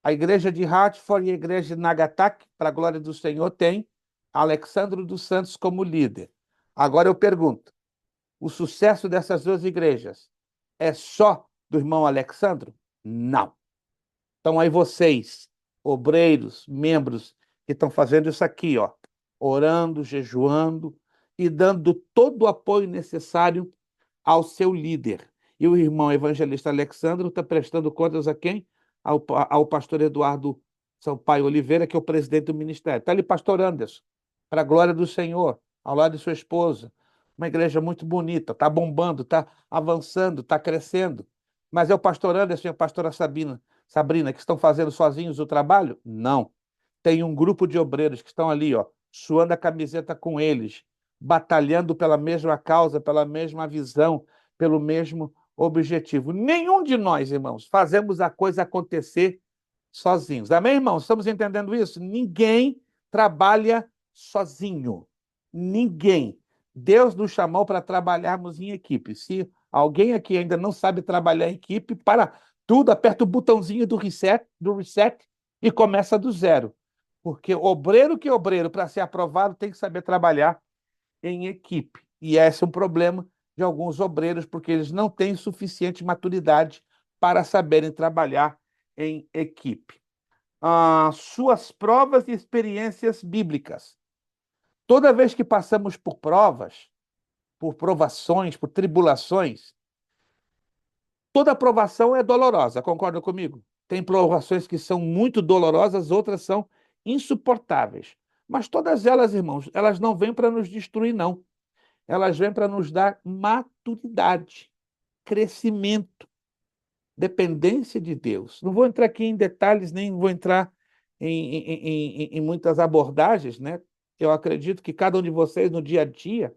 A igreja de Hartford e a igreja de Nagasaki, para a glória do Senhor, tem Alexandre dos Santos como líder. Agora eu pergunto, o sucesso dessas duas igrejas é só do irmão Alexandre? Não. Então aí vocês, obreiros, membros, que estão fazendo isso aqui, ó, orando, jejuando e dando todo o apoio necessário ao seu líder. E o irmão evangelista Alexandre está prestando contas a quem? Ao pastor Eduardo Sampaio Oliveira, que é o presidente do ministério. Está ali, pastor Anderson, para a glória do Senhor, ao lado de sua esposa. Uma igreja muito bonita, está bombando, está avançando, está crescendo. Mas é o pastor Anderson e a pastora Sabrina, que estão fazendo sozinhos o trabalho? Não. Tem um grupo de obreiros que estão ali, ó, suando a camiseta com eles, batalhando pela mesma causa, pela mesma visão, pelo mesmo objetivo. Nenhum de nós, irmãos, fazemos a coisa acontecer sozinhos. Amém, irmãos? Estamos entendendo isso? Ninguém trabalha sozinho. Ninguém. Deus nos chamou para trabalharmos em equipe. Se alguém aqui ainda não sabe trabalhar em equipe, para tudo, aperta o botãozinho do reset e começa do zero. Porque obreiro que obreiro, para ser aprovado, tem que saber trabalhar em equipe. E esse é um problema de alguns obreiros, porque eles não têm suficiente maturidade para saberem trabalhar em equipe. Suas provas e experiências bíblicas. Toda vez que passamos por provas, por provações, por tribulações, toda provação é dolorosa, concorda comigo? Tem provações que são muito dolorosas, outras são insuportáveis. Mas todas elas, irmãos, elas não vêm para nos destruir, não. Elas vêm para nos dar maturidade, crescimento, dependência de Deus. Não vou entrar aqui em detalhes, nem vou entrar em muitas abordagens, né? Eu acredito que cada um de vocês, no dia a dia,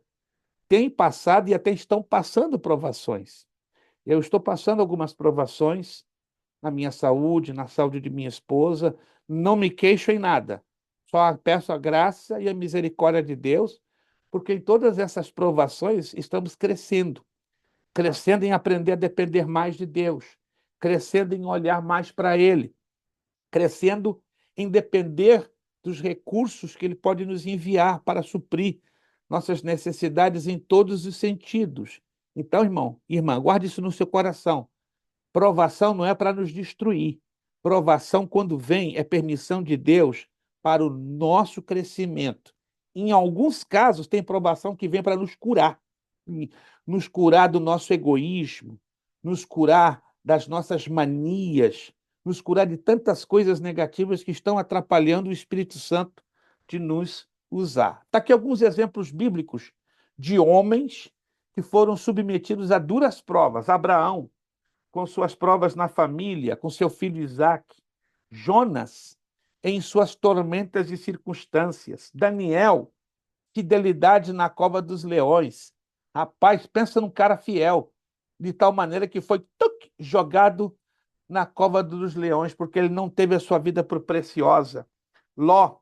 tem passado e até estão passando provações. Eu estou passando algumas provações na minha saúde, na saúde de minha esposa. Não me queixo em nada. Só peço a graça e a misericórdia de Deus, porque em todas essas provações estamos crescendo, crescendo em aprender a depender mais de Deus. crescendo em olhar mais para Ele, crescendo em depender dos recursos que Ele pode nos enviar para suprir nossas necessidades em todos os sentidos. Então, irmão, irmã, guarde isso no seu coração. Provação não é para nos destruir. Provação, quando vem, é permissão de Deus para o nosso crescimento. Em alguns casos, tem provação que vem para nos curar. Nos curar do nosso egoísmo, nos curar das nossas manias, nos curar de tantas coisas negativas que estão atrapalhando o Espírito Santo de nos usar. Está aqui alguns exemplos bíblicos de homens que foram submetidos a duras provas. Abraão, com suas provas na família, com seu filho Isaac. Jonas, em suas tormentas e circunstâncias. Daniel, fidelidade na cova dos leões. Rapaz, pensa num cara fiel, de tal maneira que foi jogado na cova dos leões, porque ele não teve a sua vida por preciosa. Ló,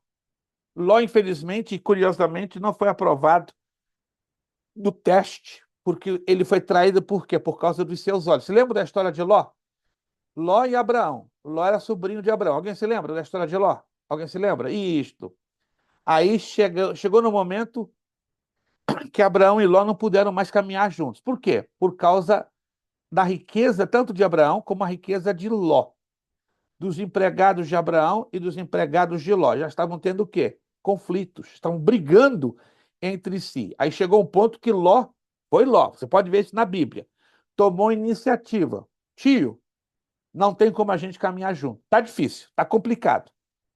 infelizmente e curiosamente, não foi aprovado no teste, porque ele foi traído por quê? Por causa dos seus olhos. Você lembra da história de Ló? Ló e Abraão. Ló era sobrinho de Abraão. Alguém se lembra da história de Ló? Alguém se lembra? Isto. Aí chegou no momento que Abraão e Ló não puderam mais caminhar juntos. Por quê? Por causa da riqueza tanto de Abraão como a riqueza de Ló. Dos empregados de Abraão e dos empregados de Ló. Já estavam tendo o quê? Conflitos. Estavam brigando entre si. Aí chegou um ponto que Ló, você pode ver isso na Bíblia, tomou iniciativa. Tio, não tem como a gente caminhar junto. Tá difícil, tá complicado.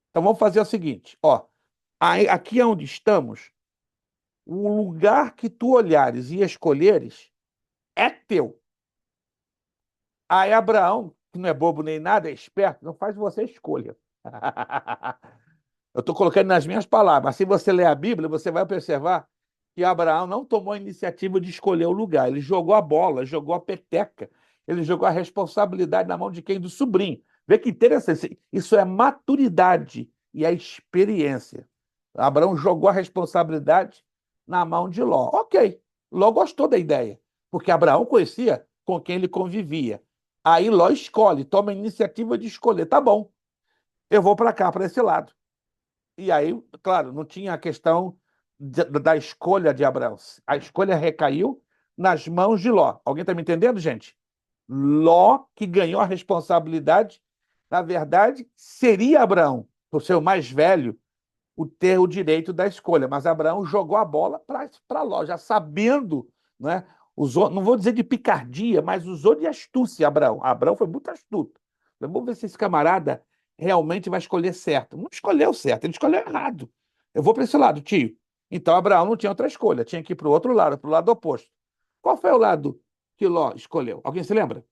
Então vamos fazer o seguinte, ó, aqui onde estamos, o lugar que tu olhares e escolheres é teu. Aí Abraão, que não é bobo nem nada, é esperto, não faz você escolha. Eu estou colocando nas minhas palavras, mas se você ler a Bíblia, você vai observar que Abraão não tomou a iniciativa de escolher o lugar, ele jogou a bola, jogou a peteca, ele jogou a responsabilidade na mão de quem? Do sobrinho. Vê que interessante, isso é maturidade e é experiência. Abraão jogou a responsabilidade na mão de Ló. Ok, Ló gostou da ideia, porque Abraão conhecia com quem ele convivia. Aí Ló escolhe, toma a iniciativa de escolher. Tá bom, eu vou para cá, para esse lado. E aí, claro, não tinha a questão da escolha de Abraão. A escolha recaiu nas mãos de Ló. Alguém está me entendendo, gente? Ló, que ganhou a responsabilidade, na verdade, seria Abraão, por ser o mais velho, o ter o direito da escolha. Mas Abraão jogou a bola para Ló, já sabendo, né? Usou, não vou dizer de picardia, mas usou de astúcia Abraão. Abraão foi muito astuto. Vamos ver se esse camarada realmente vai escolher certo. Não escolheu certo, ele escolheu errado. Eu vou para esse lado, tio. Então Abraão não tinha outra escolha, tinha que ir para o outro lado, para o lado oposto. Qual foi o lado que Ló escolheu? Alguém se lembra?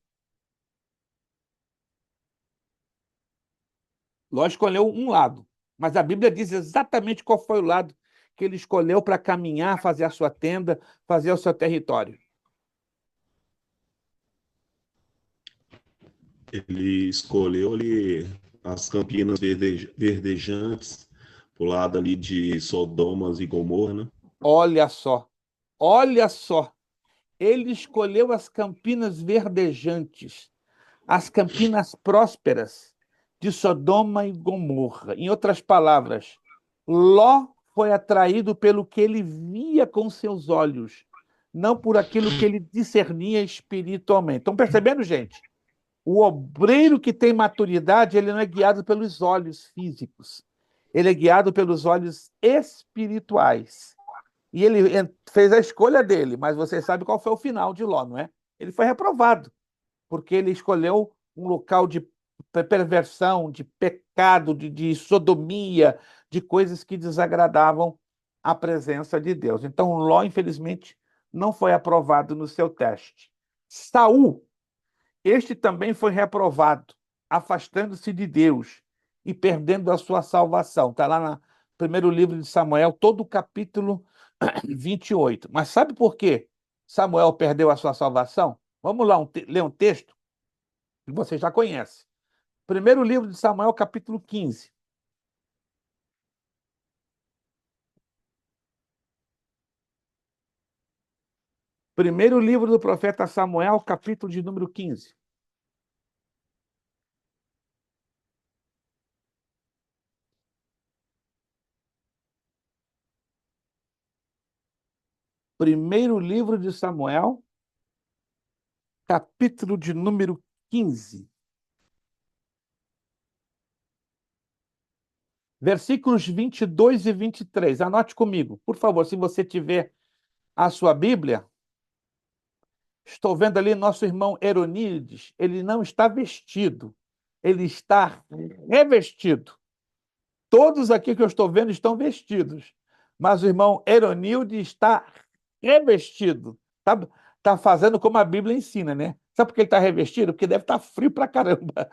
Ló escolheu um lado, mas a Bíblia diz exatamente qual foi o lado que ele escolheu para caminhar, fazer a sua tenda, fazer o seu território. Ele escolheu ali as campinas verdejantes, pro lado ali de Sodomas e Gomorra, né? Olha só. Ele escolheu as campinas verdejantes, as campinas prósperas de Sodoma e Gomorra. Em outras palavras, Ló foi atraído pelo que ele via com seus olhos, não por aquilo que ele discernia espiritualmente. Estão percebendo, gente? O obreiro que tem maturidade, ele não é guiado pelos olhos físicos, ele é guiado pelos olhos espirituais. E ele fez a escolha dele, mas você sabe qual foi o final de Ló, não é? Ele foi reprovado, porque ele escolheu um local de perversão, de pecado, de sodomia, de coisas que desagradavam a presença de Deus. Então, Ló, infelizmente, não foi aprovado no seu teste. Saul, este também foi reprovado, afastando-se de Deus e perdendo a sua salvação. Está lá no primeiro livro de Samuel, todo o capítulo 28. Mas sabe por que Samuel perdeu a sua salvação? Vamos lá ler um texto que você já conhece. Primeiro livro de Samuel, capítulo 15. Primeiro livro do profeta Samuel, capítulo de número 15. Primeiro livro de Samuel, capítulo de número 15. Versículos 22 e 23. Anote comigo, por favor, se você tiver a sua Bíblia. Estou vendo ali nosso irmão Eroníades. Ele não está vestido, ele está revestido. Todos aqui que eu estou vendo estão vestidos, mas o irmão Eronilde está revestido. Tá fazendo como a Bíblia ensina, né? Sabe por que ele está revestido? Porque deve estar frio pra caramba.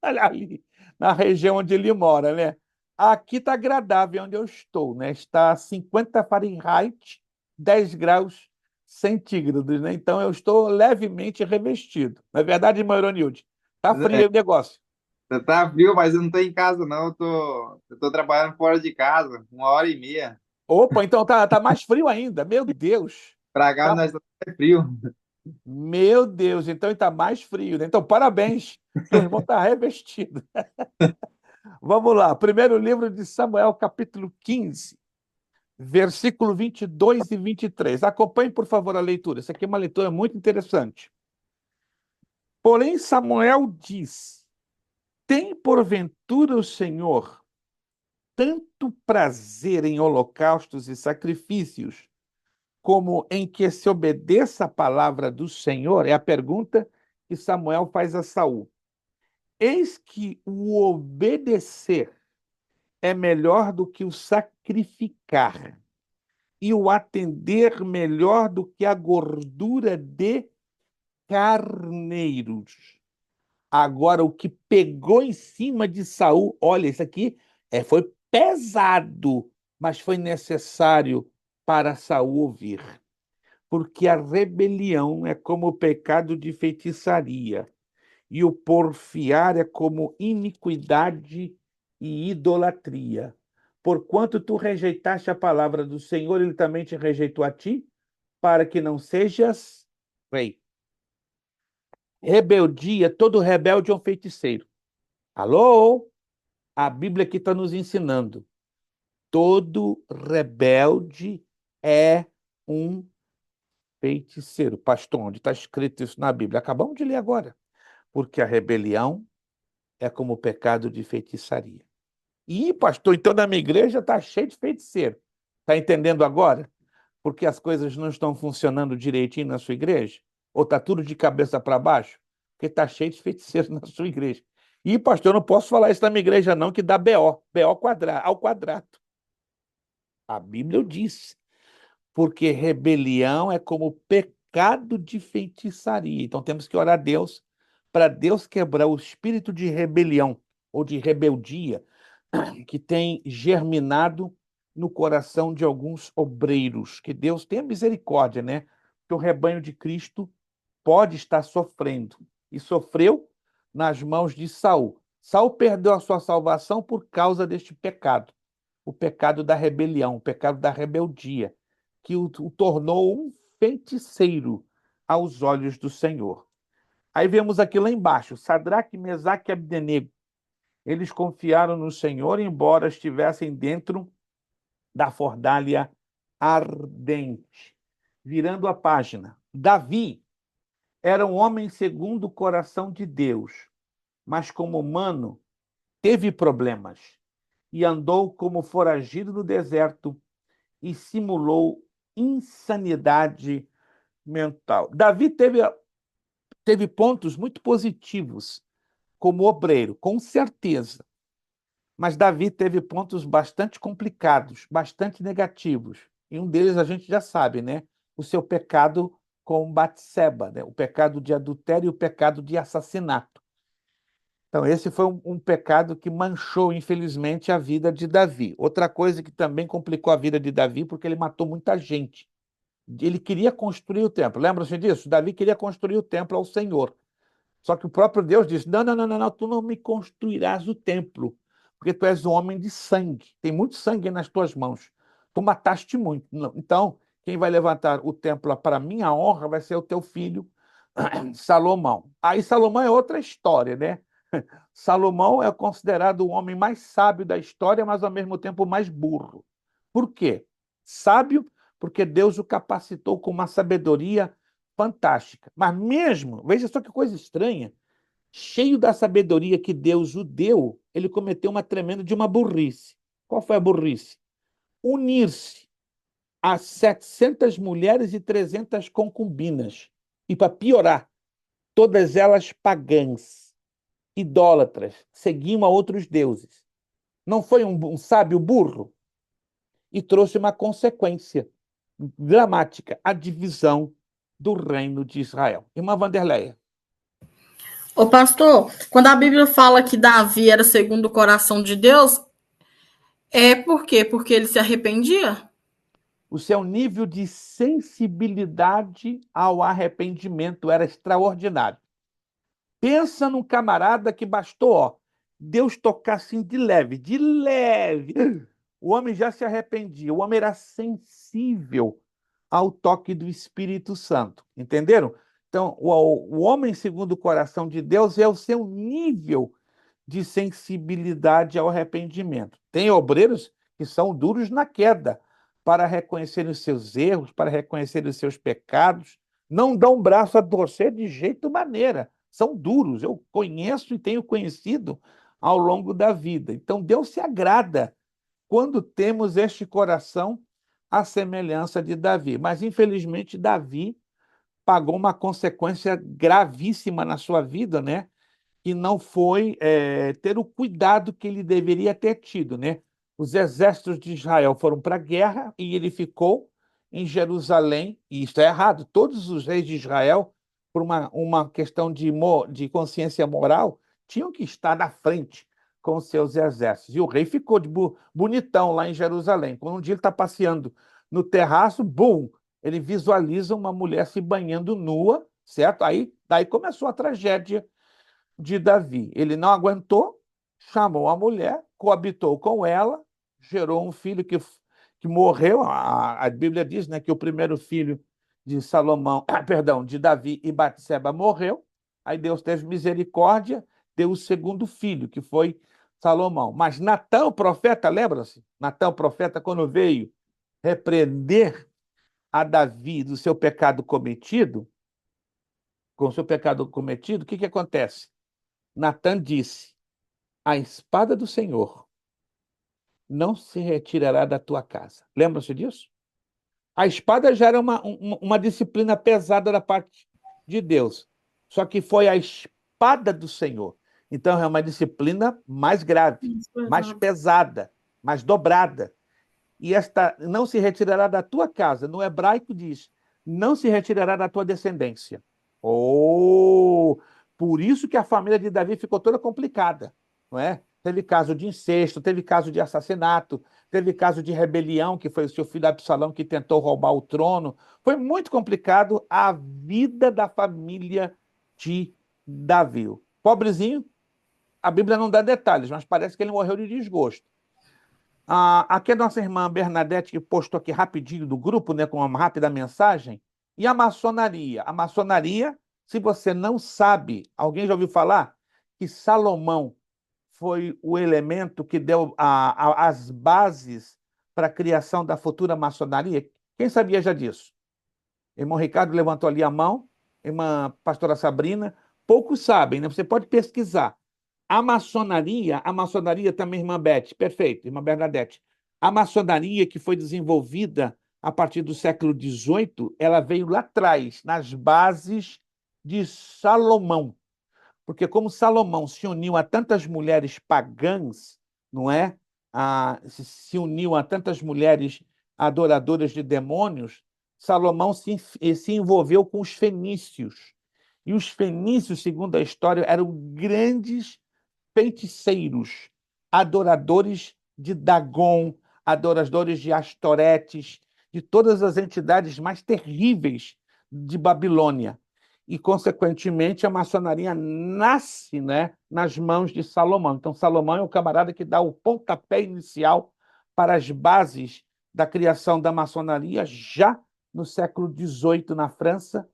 Olha ali, na região onde ele mora, né? Aqui está agradável onde eu estou, né? Está 50 Fahrenheit, 10 graus centígrados, né? Então eu estou levemente revestido. Não é verdade, irmão Eronilde? Está frio o negócio. Tá frio, mas eu não tô em casa, não. Eu tô trabalhando fora de casa, 1h30. Opa, então tá mais frio ainda. Meu Deus. Pra cá Tá- nós estamos frio. Meu Deus, então está mais frio, né? Então, parabéns, seu irmão está revestido. Vamos lá, primeiro livro de Samuel, capítulo 15, versículo 22 e 23. Acompanhe, por favor, a leitura. Isso aqui é uma leitura muito interessante. Porém, Samuel diz: tem porventura o Senhor tanto prazer em holocaustos e sacrifícios, como em que se obedeça a palavra do Senhor? É a pergunta que Samuel faz a Saul. Eis que o obedecer é melhor do que o sacrificar, e o atender melhor do que a gordura de carneiros. Agora, o que pegou em cima de Saul, olha, isso aqui foi pesado, mas foi necessário para Saul ouvir. Porque a rebelião é como o pecado de feitiçaria, e o porfiar é como iniquidade e idolatria. Porquanto tu rejeitaste a palavra do Senhor, ele também te rejeitou a ti, para que não sejas rei. Rebeldia, todo rebelde é um feiticeiro. Alô? A Bíblia aqui está nos ensinando. Todo rebelde é um feiticeiro. Pastor, onde está escrito isso na Bíblia? Acabamos de ler agora. Porque a rebelião é como o pecado de feitiçaria. Ih, pastor, então na minha igreja está cheio de feiticeiro. Está entendendo agora? Porque as coisas não estão funcionando direitinho na sua igreja? Ou está tudo de cabeça para baixo? Porque está cheio de feiticeiros na sua igreja. Ih, pastor, eu não posso falar isso na minha igreja não, que dá BO, BO quadrado, ao quadrado. A Bíblia o diz. Porque rebelião é como pecado de feitiçaria. Então temos que orar a Deus para Deus quebrar o espírito de rebelião ou de rebeldia que tem germinado no coração de alguns obreiros. Que Deus tenha misericórdia, né? Que o rebanho de Cristo pode estar sofrendo e sofreu nas mãos de Saul. Saul perdeu a sua salvação por causa deste pecado, o pecado da rebelião, o pecado da rebeldia, que o tornou um feiticeiro aos olhos do Senhor. Aí vemos aqui lá embaixo, Sadraque, Mesaque e Abdenego. Eles confiaram no Senhor, embora estivessem dentro da fornalha ardente. Virando a página, Davi era um homem segundo o coração de Deus, mas como humano teve problemas e andou como foragido no deserto e simulou insanidade mental. Davi teve pontos muito positivos como obreiro, com certeza. Mas Davi teve pontos bastante complicados, bastante negativos. E um deles a gente já sabe, né? O seu pecado com Batseba, né? O pecado de adultério e o pecado de assassinato. Então, esse foi um pecado que manchou, infelizmente, a vida de Davi. Outra coisa que também complicou a vida de Davi, porque ele matou muita gente. Ele queria construir o templo. Lembra-se disso? Davi queria construir o templo ao Senhor. Só que o próprio Deus disse: não, não, não, não, não, tu não me construirás o templo, porque tu és um homem de sangue. Tem muito sangue nas tuas mãos. Tu mataste muito. Então, quem vai levantar o templo para minha honra vai ser o teu filho, Salomão. Aí Salomão é outra história, né? Salomão é considerado o homem mais sábio da história, mas ao mesmo tempo mais burro. Por quê? Sábio, porque Deus o capacitou com uma sabedoria fantástica. Mas mesmo, veja só que coisa estranha, cheio da sabedoria que Deus o deu, ele cometeu uma tremenda de uma burrice. Qual foi a burrice? Unir-se a 700 mulheres e 300 concubinas. E para piorar, todas elas pagãs, idólatras, seguiam a outros deuses. Não foi um sábio burro? E trouxe uma consequência dramática, a divisão do reino de Israel. Irmã Vanderleia. Ô pastor, quando a Bíblia fala que Davi era segundo o coração de Deus, é por quê? Porque ele se arrependia? O seu nível de sensibilidade ao arrependimento era extraordinário. Pensa num camarada que bastou, ó, Deus tocar assim de leve, de leve. O homem já se arrependia, o homem era sensível ao toque do Espírito Santo. Entenderam? Então, o homem segundo o coração de Deus é o seu nível de sensibilidade ao arrependimento. Tem obreiros que são duros na queda para reconhecer os seus erros, para reconhecer os seus pecados, não dão um braço a torcer de jeito maneira. São duros. Eu conheço e tenho conhecido ao longo da vida. Então, Deus se agrada quando temos este coração à semelhança de Davi. Mas, infelizmente, Davi pagou uma consequência gravíssima na sua vida, né? E não foi ter o cuidado que ele deveria ter tido, né? Os exércitos de Israel foram para a guerra e ele ficou em Jerusalém, e isso é errado. Todos os reis de Israel, por uma questão de consciência moral, tinham que estar na frente com seus exércitos. E o rei ficou de bonitão lá em Jerusalém. Quando um dia ele está passeando no terraço, bum, ele visualiza uma mulher se banhando nua, certo? Aí, daí começou a tragédia de Davi. Ele não aguentou, chamou a mulher, coabitou com ela, gerou um filho que morreu. A Bíblia diz, né, que o primeiro filho de Salomão, perdão, de Davi e Batseba morreu. Aí Deus teve misericórdia, deu o segundo filho, que foi Salomão. Mas Natã, o profeta, lembra-se? Natã, o profeta, quando veio repreender a Davi do seu pecado cometido, com o seu pecado cometido, o que acontece? Natã disse: a espada do Senhor não se retirará da tua casa. Lembra-se disso? A espada já era uma disciplina pesada da parte de Deus. Só que foi a espada do Senhor. Então é uma disciplina mais grave, mais pesada, mais dobrada. E esta não se retirará da tua casa. No hebraico diz: não se retirará da tua descendência. Oh! Por isso que a família de Davi ficou toda complicada, não é? Teve caso de incesto, teve caso de assassinato, teve caso de rebelião, que foi o seu filho Absalão que tentou roubar o trono. Foi muito complicado a vida da família de Davi. Pobrezinho, a Bíblia não dá detalhes, mas parece que ele morreu de desgosto. Aqui é a nossa irmã Bernadette, que postou aqui rapidinho do grupo, né, com uma rápida mensagem. E a maçonaria? A maçonaria, se você não sabe, alguém já ouviu falar que Salomão foi o elemento que deu as bases para a criação da futura maçonaria? Quem sabia já disso? Irmão Ricardo levantou ali a mão, irmã pastora Sabrina. Poucos sabem, né? Você pode pesquisar. A maçonaria também, irmã Beth, perfeito, irmã Bernadette. A maçonaria que foi desenvolvida a partir do século XVIII, ela veio lá atrás, nas bases de Salomão. Porque como Salomão se uniu a tantas mulheres pagãs, não é? Se uniu a tantas mulheres adoradoras de demônios, Salomão se envolveu com os fenícios. E os fenícios, segundo a história, eram grandes feiticeiros, adoradores de Dagon, adoradores de Astoretes, de todas as entidades mais terríveis de Babilônia. E, consequentemente, a maçonaria nasce, né, nas mãos de Salomão. Então, Salomão é o camarada que dá o pontapé inicial para as bases da criação da maçonaria já no século XVIII na França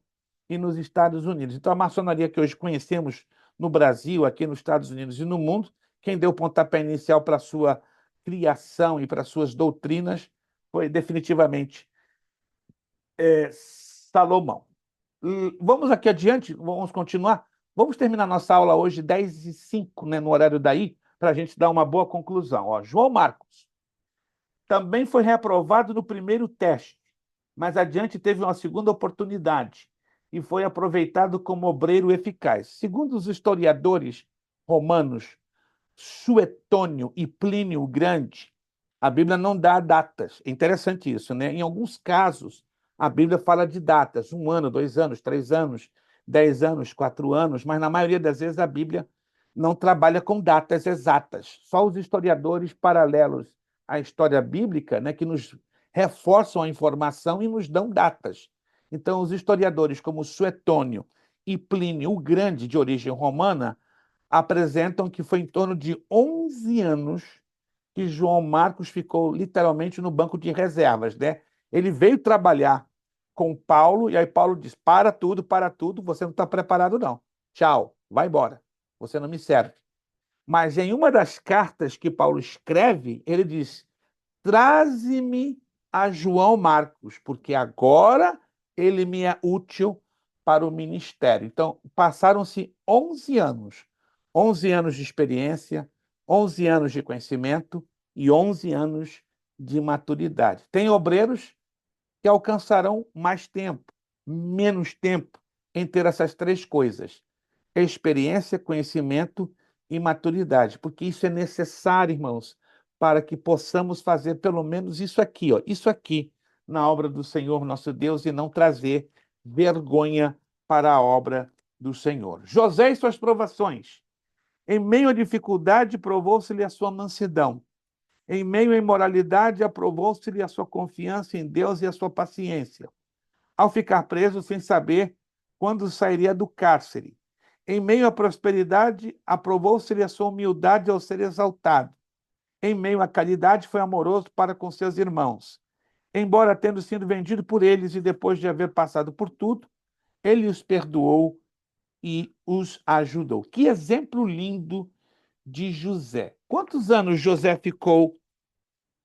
e nos Estados Unidos. Então, a maçonaria que hoje conhecemos no Brasil, aqui nos Estados Unidos e no mundo, quem deu o pontapé inicial para a sua criação e para as suas doutrinas foi definitivamente Salomão. Vamos aqui adiante, vamos continuar. Vamos terminar nossa aula hoje 10h05, né, no horário daí, para a gente dar uma boa conclusão. Ó, João Marcos também foi reprovado no primeiro teste, mas adiante teve uma segunda oportunidade e foi aproveitado como obreiro eficaz. Segundo os historiadores romanos Suetônio e Plínio o Grande, a Bíblia não dá datas. É interessante isso, né? Em alguns casos, a Bíblia fala de datas, 1 ano, 2 anos, 3 anos, 10 anos, 4 anos, mas na maioria das vezes a Bíblia não trabalha com datas exatas. Só os historiadores paralelos à história bíblica, né, que nos reforçam a informação e nos dão datas. Então, os historiadores como Suetônio e Plínio o Grande, de origem romana, apresentam que foi em torno de 11 anos que João Marcos ficou literalmente no banco de reservas, né? Ele veio trabalhar com Paulo, e aí Paulo diz: para tudo, você não está preparado, não. Tchau, vai embora. Você não me serve. Mas em uma das cartas que Paulo escreve, ele diz: traze-me a João Marcos, porque agora ele me é útil para o ministério. Então, passaram-se 11 anos. 11 anos de experiência, 11 anos de conhecimento e 11 anos de maturidade. Tem obreiros que alcançarão mais tempo, menos tempo em ter essas três coisas: experiência, conhecimento e maturidade, porque isso é necessário, irmãos, para que possamos fazer pelo menos isso aqui, ó, isso aqui na obra do Senhor nosso Deus e não trazer vergonha para a obra do Senhor. José e suas provações. Em meio à dificuldade, provou-se-lhe a sua mansidão. Em meio à imoralidade, aprovou-se-lhe a sua confiança em Deus e a sua paciência. Ao ficar preso sem saber quando sairia do cárcere. Em meio à prosperidade, aprovou-se-lhe a sua humildade ao ser exaltado. Em meio à caridade, foi amoroso para com seus irmãos. Embora tendo sido vendido por eles e depois de haver passado por tudo, ele os perdoou e os ajudou. Que exemplo lindo de José. Quantos anos José ficou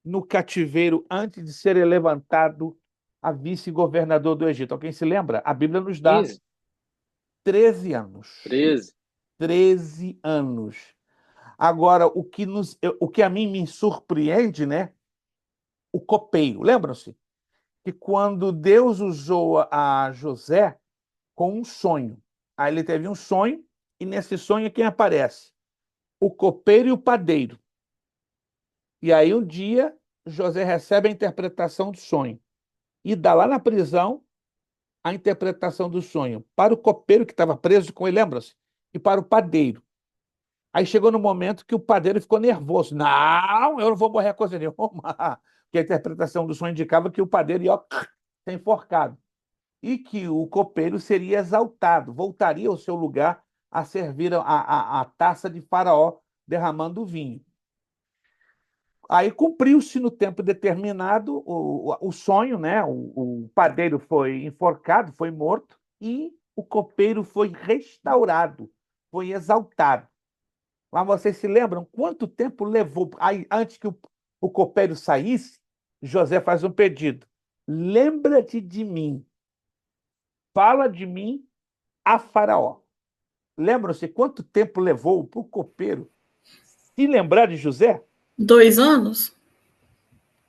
no cativeiro antes de ser levantado a vice-governador do Egito? Alguém se lembra? A Bíblia nos dá 15, 13 anos. 13. 13 anos. Agora, o que a mim me surpreende, né? O copeiro. Lembram-se que quando Deus usou a José com um sonho, aí ele teve um sonho e nesse sonho quem aparece? O copeiro e o padeiro. E aí um dia José recebe a interpretação do sonho e dá lá na prisão a interpretação do sonho para o copeiro que estava preso com ele, lembra-se? E para o padeiro. Aí chegou no momento que o padeiro ficou nervoso. Não, eu não vou morrer coisa nenhuma. Porque a interpretação do sonho indicava que o padeiro ia ser enforcado. E que o copeiro seria exaltado, voltaria ao seu lugar a servir a taça de Faraó, derramando o vinho. Aí cumpriu-se no tempo determinado o sonho, né? O padeiro foi enforcado, foi morto, e o copeiro foi restaurado, foi exaltado. Mas vocês se lembram quanto tempo levou? Aí, antes que o copeiro saísse, José faz um pedido: lembra-te de mim, fala de mim a Faraó. Lembram-se quanto tempo levou para o copeiro se lembrar de José? 2 anos?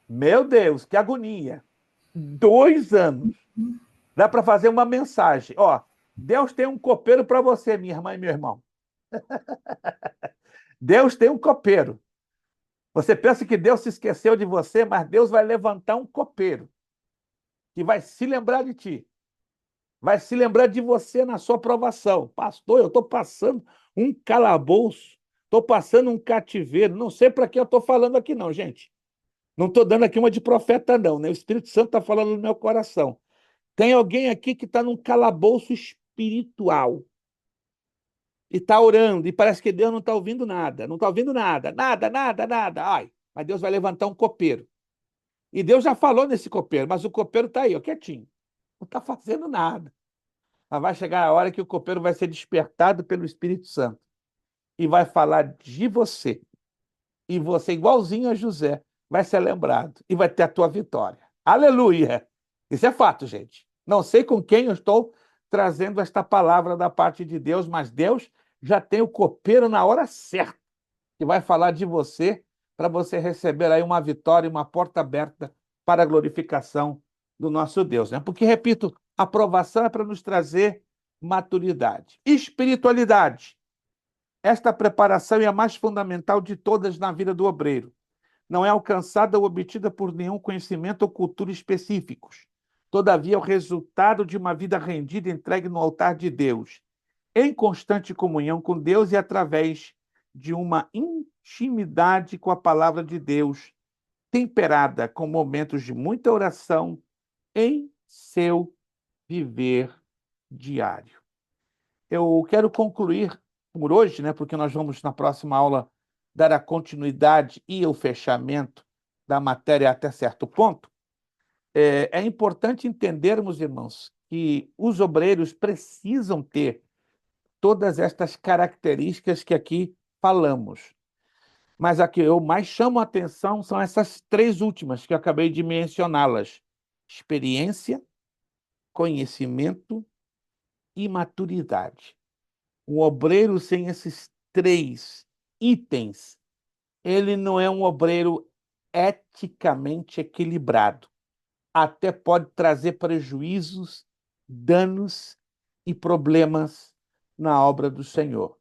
Meu Deus, que agonia! 2 anos. Dá para fazer uma mensagem. Ó, Deus tem um copeiro para você, minha irmã e meu irmão. Deus tem um copeiro. Você pensa que Deus se esqueceu de você, mas Deus vai levantar um copeiro que vai se lembrar de ti. Vai se lembrar de você na sua provação. Pastor, eu estou passando um calabouço, estou passando um cativeiro. Não sei para que eu estou falando aqui, não, gente. Não estou dando aqui uma de profeta, não, né? O Espírito Santo está falando no meu coração. Tem alguém aqui que está num calabouço espiritual e está orando, e parece que Deus não está ouvindo nada, não está ouvindo nada, nada, nada, nada. Ai, mas Deus vai levantar um copeiro. E Deus já falou nesse copeiro, mas o copeiro está aí, ó, quietinho. Não está fazendo nada. Mas vai chegar a hora que o copeiro vai ser despertado pelo Espírito Santo e vai falar de você. E você, igualzinho a José, vai ser lembrado e vai ter a tua vitória. Aleluia! Isso é fato, gente. Não sei com quem eu estou trazendo esta palavra da parte de Deus, mas Deus já tem o copeiro na hora certa, que vai falar de você, para você receber aí uma vitória, uma porta aberta para a glorificação do nosso Deus, né? Porque, repito, a aprovação é para nos trazer maturidade. Espiritualidade. Esta preparação é a mais fundamental de todas na vida do obreiro. Não é alcançada ou obtida por nenhum conhecimento ou cultura específicos. Todavia, é o resultado de uma vida rendida e entregue no altar de Deus, em constante comunhão com Deus e através de uma intimidade com a palavra de Deus, temperada com momentos de muita oração em seu viver diário. Eu quero concluir por hoje, né, porque nós vamos, na próxima aula, dar a continuidade e o fechamento da matéria até certo ponto. É importante entendermos, irmãos, que os obreiros precisam ter todas estas características que aqui falamos. Mas a que eu mais chamo a atenção são essas três últimas que eu acabei de mencioná-las: experiência, conhecimento e maturidade. Um obreiro sem esses três itens, ele não é um obreiro eticamente equilibrado. Até pode trazer prejuízos, danos e problemas na obra do Senhor.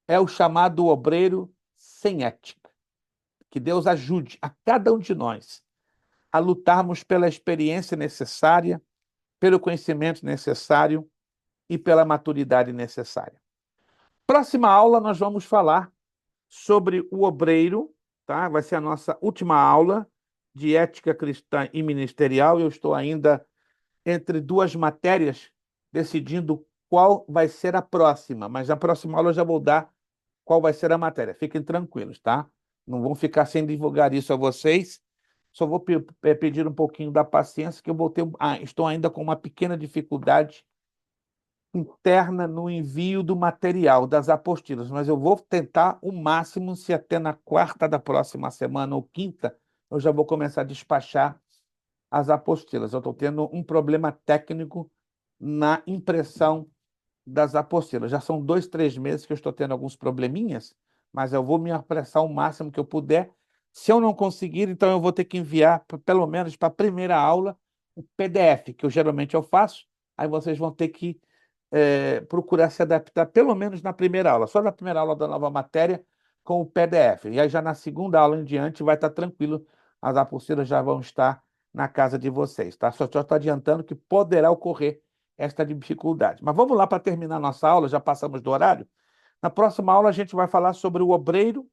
É o chamado obreiro sem ética. Que Deus ajude a cada um de nós a lutarmos pela experiência necessária, pelo conhecimento necessário e pela maturidade necessária. Próxima aula nós vamos falar sobre o obreiro, tá? Vai ser a nossa última aula de ética cristã e ministerial. Eu estou ainda entre duas matérias decidindo qual vai ser a próxima, mas na próxima aula eu já vou dar qual vai ser a matéria. Fiquem tranquilos, tá? Não vão ficar sem divulgar isso a vocês. Só vou pedir um pouquinho da paciência, que eu vou ter, estou ainda com uma pequena dificuldade interna no envio do material das apostilas, mas eu vou tentar o máximo, se até na quarta da próxima semana ou quinta, eu já vou começar a despachar as apostilas. Eu estou tendo um problema técnico na impressão das apostilas. Já são 2, 3 meses que eu estou tendo alguns probleminhas, mas eu vou me apressar o máximo que eu puder. Se eu não conseguir, então eu vou ter que enviar, pelo menos para a primeira aula, o PDF, que geralmente eu faço. Aí vocês vão ter que procurar se adaptar, pelo menos na primeira aula, só na primeira aula da nova matéria, com o PDF. E aí já na segunda aula em diante vai estar tranquilo, as apostilas já vão estar na casa de vocês, tá? Só estou adiantando que poderá ocorrer esta dificuldade. Mas vamos lá para terminar nossa aula, já passamos do horário. Na próxima aula a gente vai falar sobre o obreiro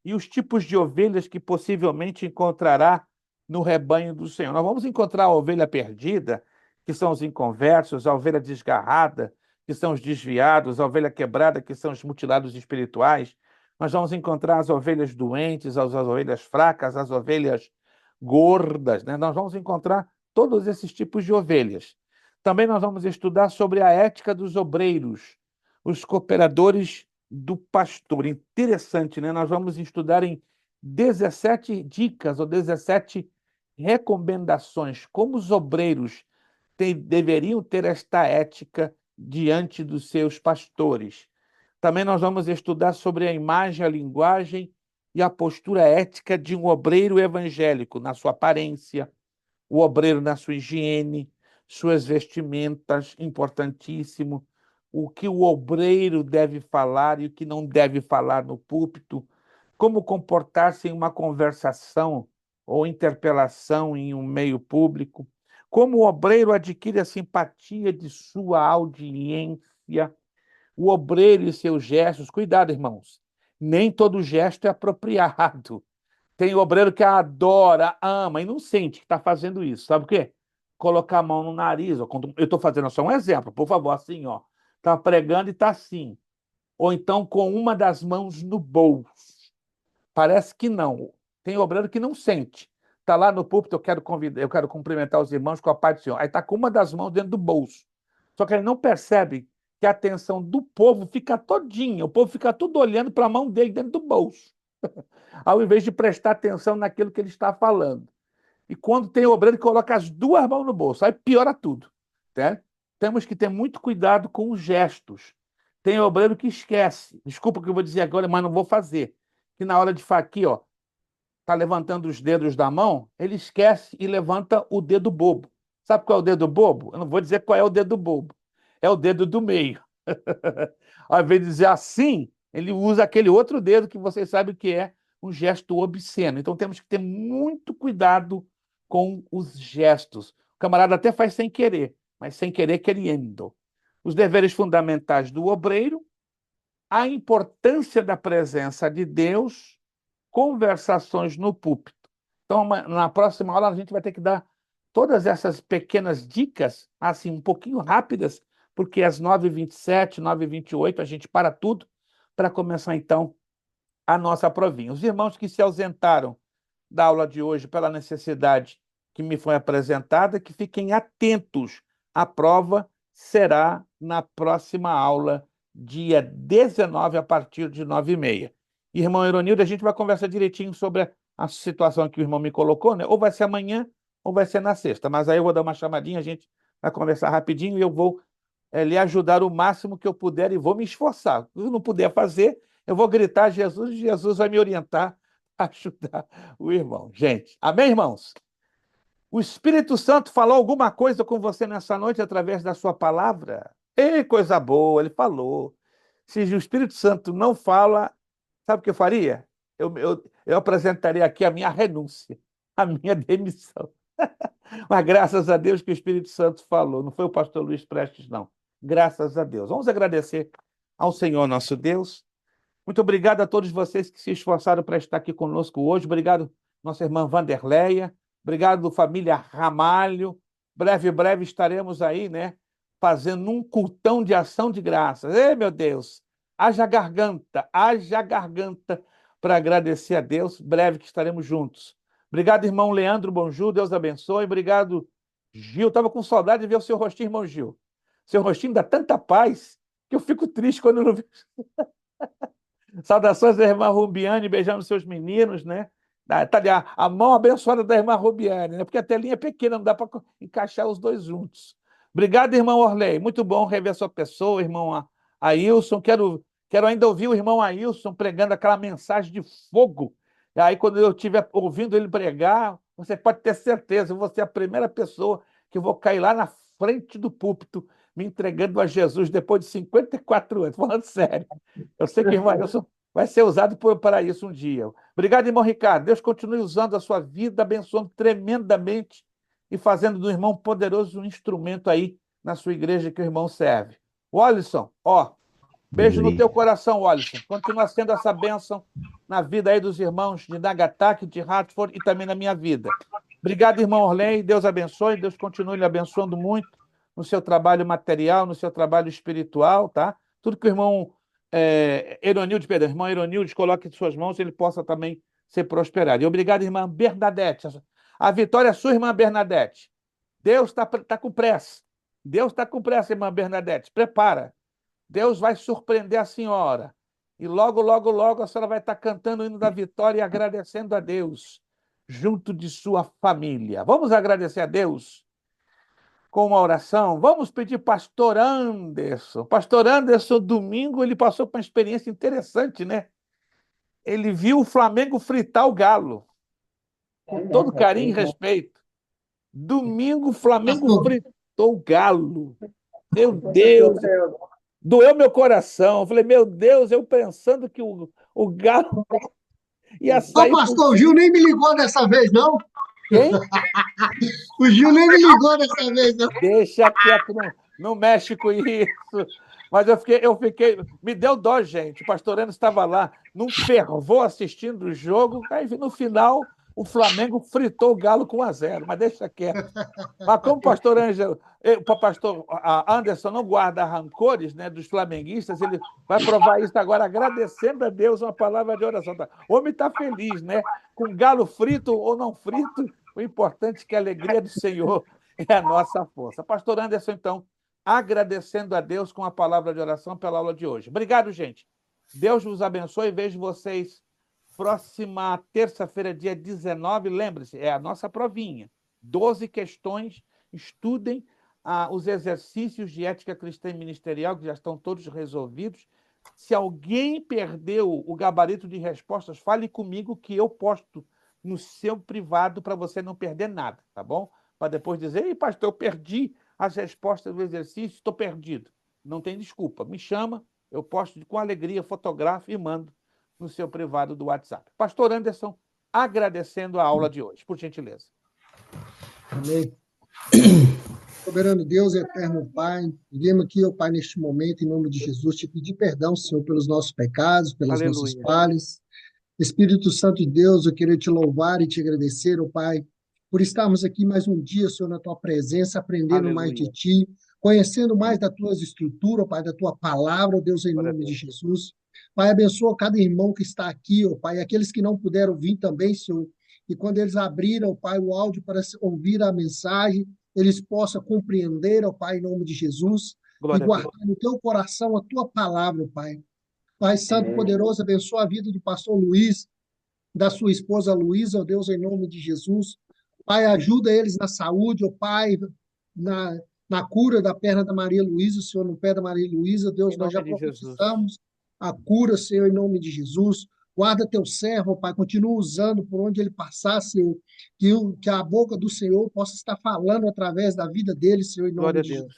e os tipos de ovelhas que possivelmente encontrará no rebanho do Senhor. Nós vamos encontrar a ovelha perdida, que são os inconversos, a ovelha desgarrada, que são os desviados, a ovelha quebrada, que são os mutilados espirituais. Nós vamos encontrar as ovelhas doentes, as ovelhas fracas, as ovelhas gordas, né? Nós vamos encontrar todos esses tipos de ovelhas. Também nós vamos estudar sobre a ética dos obreiros, os cooperadores do pastor. Interessante, né? Nós vamos estudar em 17 dicas ou 17 recomendações como os obreiros deveriam ter esta ética diante dos seus pastores. Também nós vamos estudar sobre a imagem, a linguagem e a postura ética de um obreiro evangélico, na sua aparência, o obreiro na sua higiene, suas vestimentas, importantíssimo, o que o obreiro deve falar e o que não deve falar no púlpito, como comportar-se em uma conversação ou interpelação em um meio público, como o obreiro adquire a simpatia de sua audiência, o obreiro e seus gestos. Cuidado, irmãos, nem todo gesto é apropriado. Tem obreiro que adora, ama e não sente que está fazendo isso. Sabe o quê? Colocar a mão no nariz. Eu estou fazendo só um exemplo, por favor, assim, ó. Está pregando e está assim. Ou então com uma das mãos no bolso. Parece que não. Tem obreiro que não sente. Está lá no púlpito, eu quero cumprimentar os irmãos com a paz do Senhor. Aí está com uma das mãos dentro do bolso. Só que ele não percebe que a atenção do povo fica todinha. O povo fica tudo olhando para a mão dele dentro do bolso, ao invés de prestar atenção naquilo que ele está falando. E quando tem obreiro que coloca as duas mãos no bolso, aí piora tudo, né? Temos que ter muito cuidado com os gestos. Tem obreiro que esquece. Desculpa o que eu vou dizer agora, mas não vou fazer. Que na hora de aqui, ó, tá levantando os dedos da mão, ele esquece e levanta o dedo bobo. Sabe qual é o dedo bobo? Eu não vou dizer qual é o dedo bobo. É o dedo do meio. Ao invés de dizer assim, ele usa aquele outro dedo que vocês sabem que é um gesto obsceno. Então temos que ter muito cuidado com os gestos. O camarada até faz sem querer, mas sem querer querendo. Os deveres fundamentais do obreiro, a importância da presença de Deus, conversações no púlpito. Então, na próxima aula, a gente vai ter que dar todas essas pequenas dicas, assim, um pouquinho rápidas, porque às 9h27, 9h28, a gente para tudo para começar, então, a nossa provinha. Os irmãos que se ausentaram da aula de hoje pela necessidade que me foi apresentada, que fiquem atentos. A prova será na próxima aula, dia 19, a partir de 9h30. Irmão Ironildo, a gente vai conversar direitinho sobre a situação que o irmão me colocou, né? Ou vai ser amanhã, ou vai ser na sexta. Mas aí eu vou dar uma chamadinha, a gente vai conversar rapidinho e eu vou lhe ajudar o máximo que eu puder e vou me esforçar. Se eu não puder fazer, eu vou gritar a Jesus e Jesus vai me orientar a ajudar o irmão. Gente, amém, irmãos? O Espírito Santo falou alguma coisa com você nessa noite através da sua palavra? Ei, coisa boa, ele falou. Se o Espírito Santo não fala, sabe o que eu faria? Eu apresentaria aqui a minha renúncia, a minha demissão. Mas graças a Deus que o Espírito Santo falou, não foi o pastor Luiz Prestes, não. Graças a Deus. Vamos agradecer ao Senhor nosso Deus. Muito obrigado a todos vocês que se esforçaram para estar aqui conosco hoje. Obrigado, nossa irmã Vanderleia. Obrigado, família Ramalho. Breve estaremos aí, né? Fazendo um cultão de ação de graças. Ei, meu Deus! Haja garganta para agradecer a Deus. Breve que estaremos juntos. Obrigado, irmão Leandro Bonjú. Deus abençoe. Obrigado, Gil. Estava com saudade de ver o seu rostinho, irmão Gil. Seu rostinho dá tanta paz que eu fico triste quando eu não vejo. Saudações da irmã Rubiane, beijando seus meninos, né? Tá ali a mão abençoada da irmã Rubiane, né? Porque a telinha é pequena, não dá para encaixar os dois juntos. Obrigado, irmão Orley. Muito bom rever sua pessoa, irmão Ailson. Quero ainda ouvir o irmão Ailson pregando aquela mensagem de fogo. E aí, quando eu estiver ouvindo ele pregar, você pode ter certeza, eu vou ser a primeira pessoa que eu vou cair lá na frente do púlpito, me entregando a Jesus depois de 54 anos. Falando sério. Eu sei que o irmão Ailson vai ser usado para isso um dia. Obrigado, irmão Ricardo. Deus continue usando a sua vida, abençoando tremendamente e fazendo do irmão poderoso um instrumento aí na sua igreja que o irmão serve. Wallison, beijo no teu coração, Wallison. Continua sendo essa bênção na vida aí dos irmãos de Nagataki, de Hartford e também na minha vida. Obrigado, irmão Orley. Deus abençoe. Deus continue lhe abençoando muito no seu trabalho material, no seu trabalho espiritual, tá? Tudo que o irmão irmão Ironildes, coloque em suas mãos, ele possa também ser prosperado. E obrigado, irmã Bernadette. A vitória é sua, irmã Bernadette. Deus está com pressa. Deus está com pressa, irmã Bernadette. Prepara. Deus vai surpreender a senhora. E logo, logo, logo a senhora vai estar cantando o hino da vitória e agradecendo a Deus, junto de sua família. Vamos agradecer a Deus com uma oração. Vamos pedir pastor Anderson. Pastor Anderson, domingo, ele passou por uma experiência interessante, né? Ele viu o Flamengo fritar o Galo. Com todo carinho e respeito. Domingo, o Flamengo fritou o Galo. Meu Deus! Doeu meu coração. Eu falei, meu Deus, eu pensando que o Galo ia sair... Ô, pastor, o Gil nem me ligou dessa vez, não? Quem? O Gil nem me ligou dessa vez, não. Deixa quieto, não mexe com isso. Mas eu fiquei... Me deu dó, gente. O pastor Anderson estava lá, num fervor assistindo o jogo. Aí, no final, o Flamengo fritou o Galo com 1-0. Mas deixa quieto. Mas como o pastor Anderson não guarda rancores, né, dos flamenguistas, ele vai provar isso agora, agradecendo a Deus uma palavra de oração. O homem está feliz, né? Com galo frito ou não frito, o importante é que a alegria do Senhor é a nossa força. Pastor Anderson, então, agradecendo a Deus com a palavra de oração pela aula de hoje. Obrigado, gente. Deus vos abençoe e vejo vocês Próxima terça-feira, dia 19, lembre-se, é a nossa provinha. 12 questões, estudem os exercícios de ética cristã e ministerial, que já estão todos resolvidos. Se alguém perdeu o gabarito de respostas, fale comigo que eu posto no seu privado para você não perder nada, tá bom? Para depois dizer, ei, pastor, eu perdi as respostas do exercício, estou perdido. Não tem desculpa, me chama, eu posto com alegria, fotografo e mando no seu privado do WhatsApp. Pastor Anderson, agradecendo a aula de hoje, por gentileza. Amém. Soberano Deus, eterno Pai, viemos aqui, ó Pai, neste momento, em nome de Jesus, te pedir perdão, Senhor, pelos nossos pecados, pelas nossas falhas. Espírito Santo de Deus, eu queria te louvar e te agradecer, ó Pai, por estarmos aqui mais um dia, Senhor, na tua presença, aprendendo mais de ti, conhecendo mais da tua estrutura, ó Pai, da tua palavra, ó Deus, em nome de Jesus. Pai, abençoa cada irmão que está aqui, ó Pai, aqueles que não puderam vir também, Senhor, e quando eles abriram, ó Pai, o áudio para ouvir a mensagem, eles possam compreender, ó Pai, em nome de Jesus, e guardar no teu coração a tua palavra, ó Pai. Pai Santo e Poderoso, abençoa a vida do pastor Luiz, da sua esposa Luísa, ó Deus, em nome de Jesus. Pai, ajuda eles na saúde, ó Pai, na cura da perna da Maria Luísa, Senhor, no pé da Maria Luísa, Deus, nós já profetizamos a cura, Senhor, em nome de Jesus. Guarda teu servo, ó Pai, continua usando por onde ele passar, Senhor, que a boca do Senhor possa estar falando através da vida dele, Senhor, em nome de Jesus.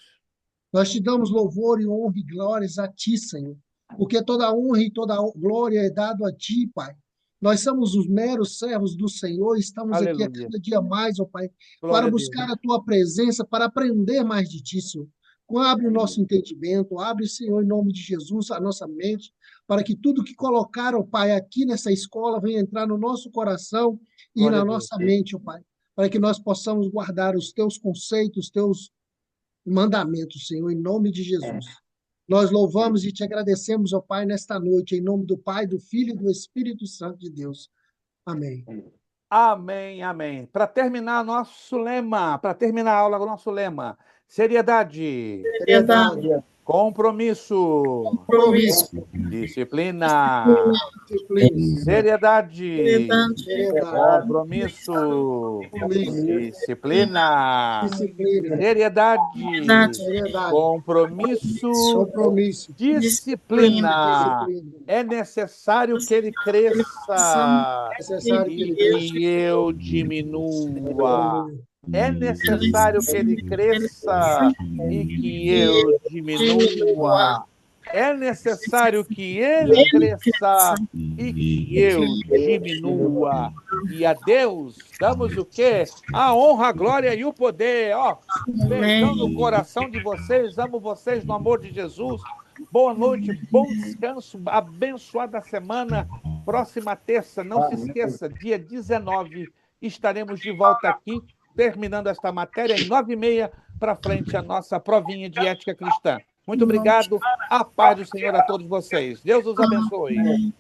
Nós te damos louvor e honra e glórias a ti, Senhor, porque toda honra e toda glória é dado a ti, Pai. Nós somos os meros servos do Senhor, estamos aqui a cada dia mais, ó Pai, para buscar a tua presença, para aprender mais de ti, Senhor. Abre o nosso entendimento, abre, Senhor, em nome de Jesus, a nossa mente, para que tudo que colocaram, ó Pai, aqui nessa escola venha entrar no nosso coração e na nossa mente, ó Pai, para que nós possamos guardar os teus conceitos, os teus mandamentos, Senhor, em nome de Jesus. Nós louvamos e te agradecemos, ó Pai, nesta noite, em nome do Pai, do Filho e do Espírito Santo de Deus. Amém. Amém, amém. Para terminar nosso lema, para terminar a aula, nosso lema, seriedade. Seriedade. Compromisso. Disciplina. Seriedade. Compromisso. Disciplina. Seriedade. Compromisso. Disciplina. É necessário que ele cresça e que eu diminua. É necessário que ele cresça e que eu diminua. É necessário que ele cresça e que eu diminua. E a Deus damos o quê? A honra, a glória e o poder. Ó, beijão no coração de vocês. Amo vocês no amor de Jesus. Boa noite, bom descanso, abençoada semana. Próxima terça, não se esqueça, dia 19, estaremos de volta aqui, terminando esta matéria em 9h30, para frente a nossa provinha de ética cristã. Muito obrigado, a paz do Senhor a todos vocês. Deus os abençoe.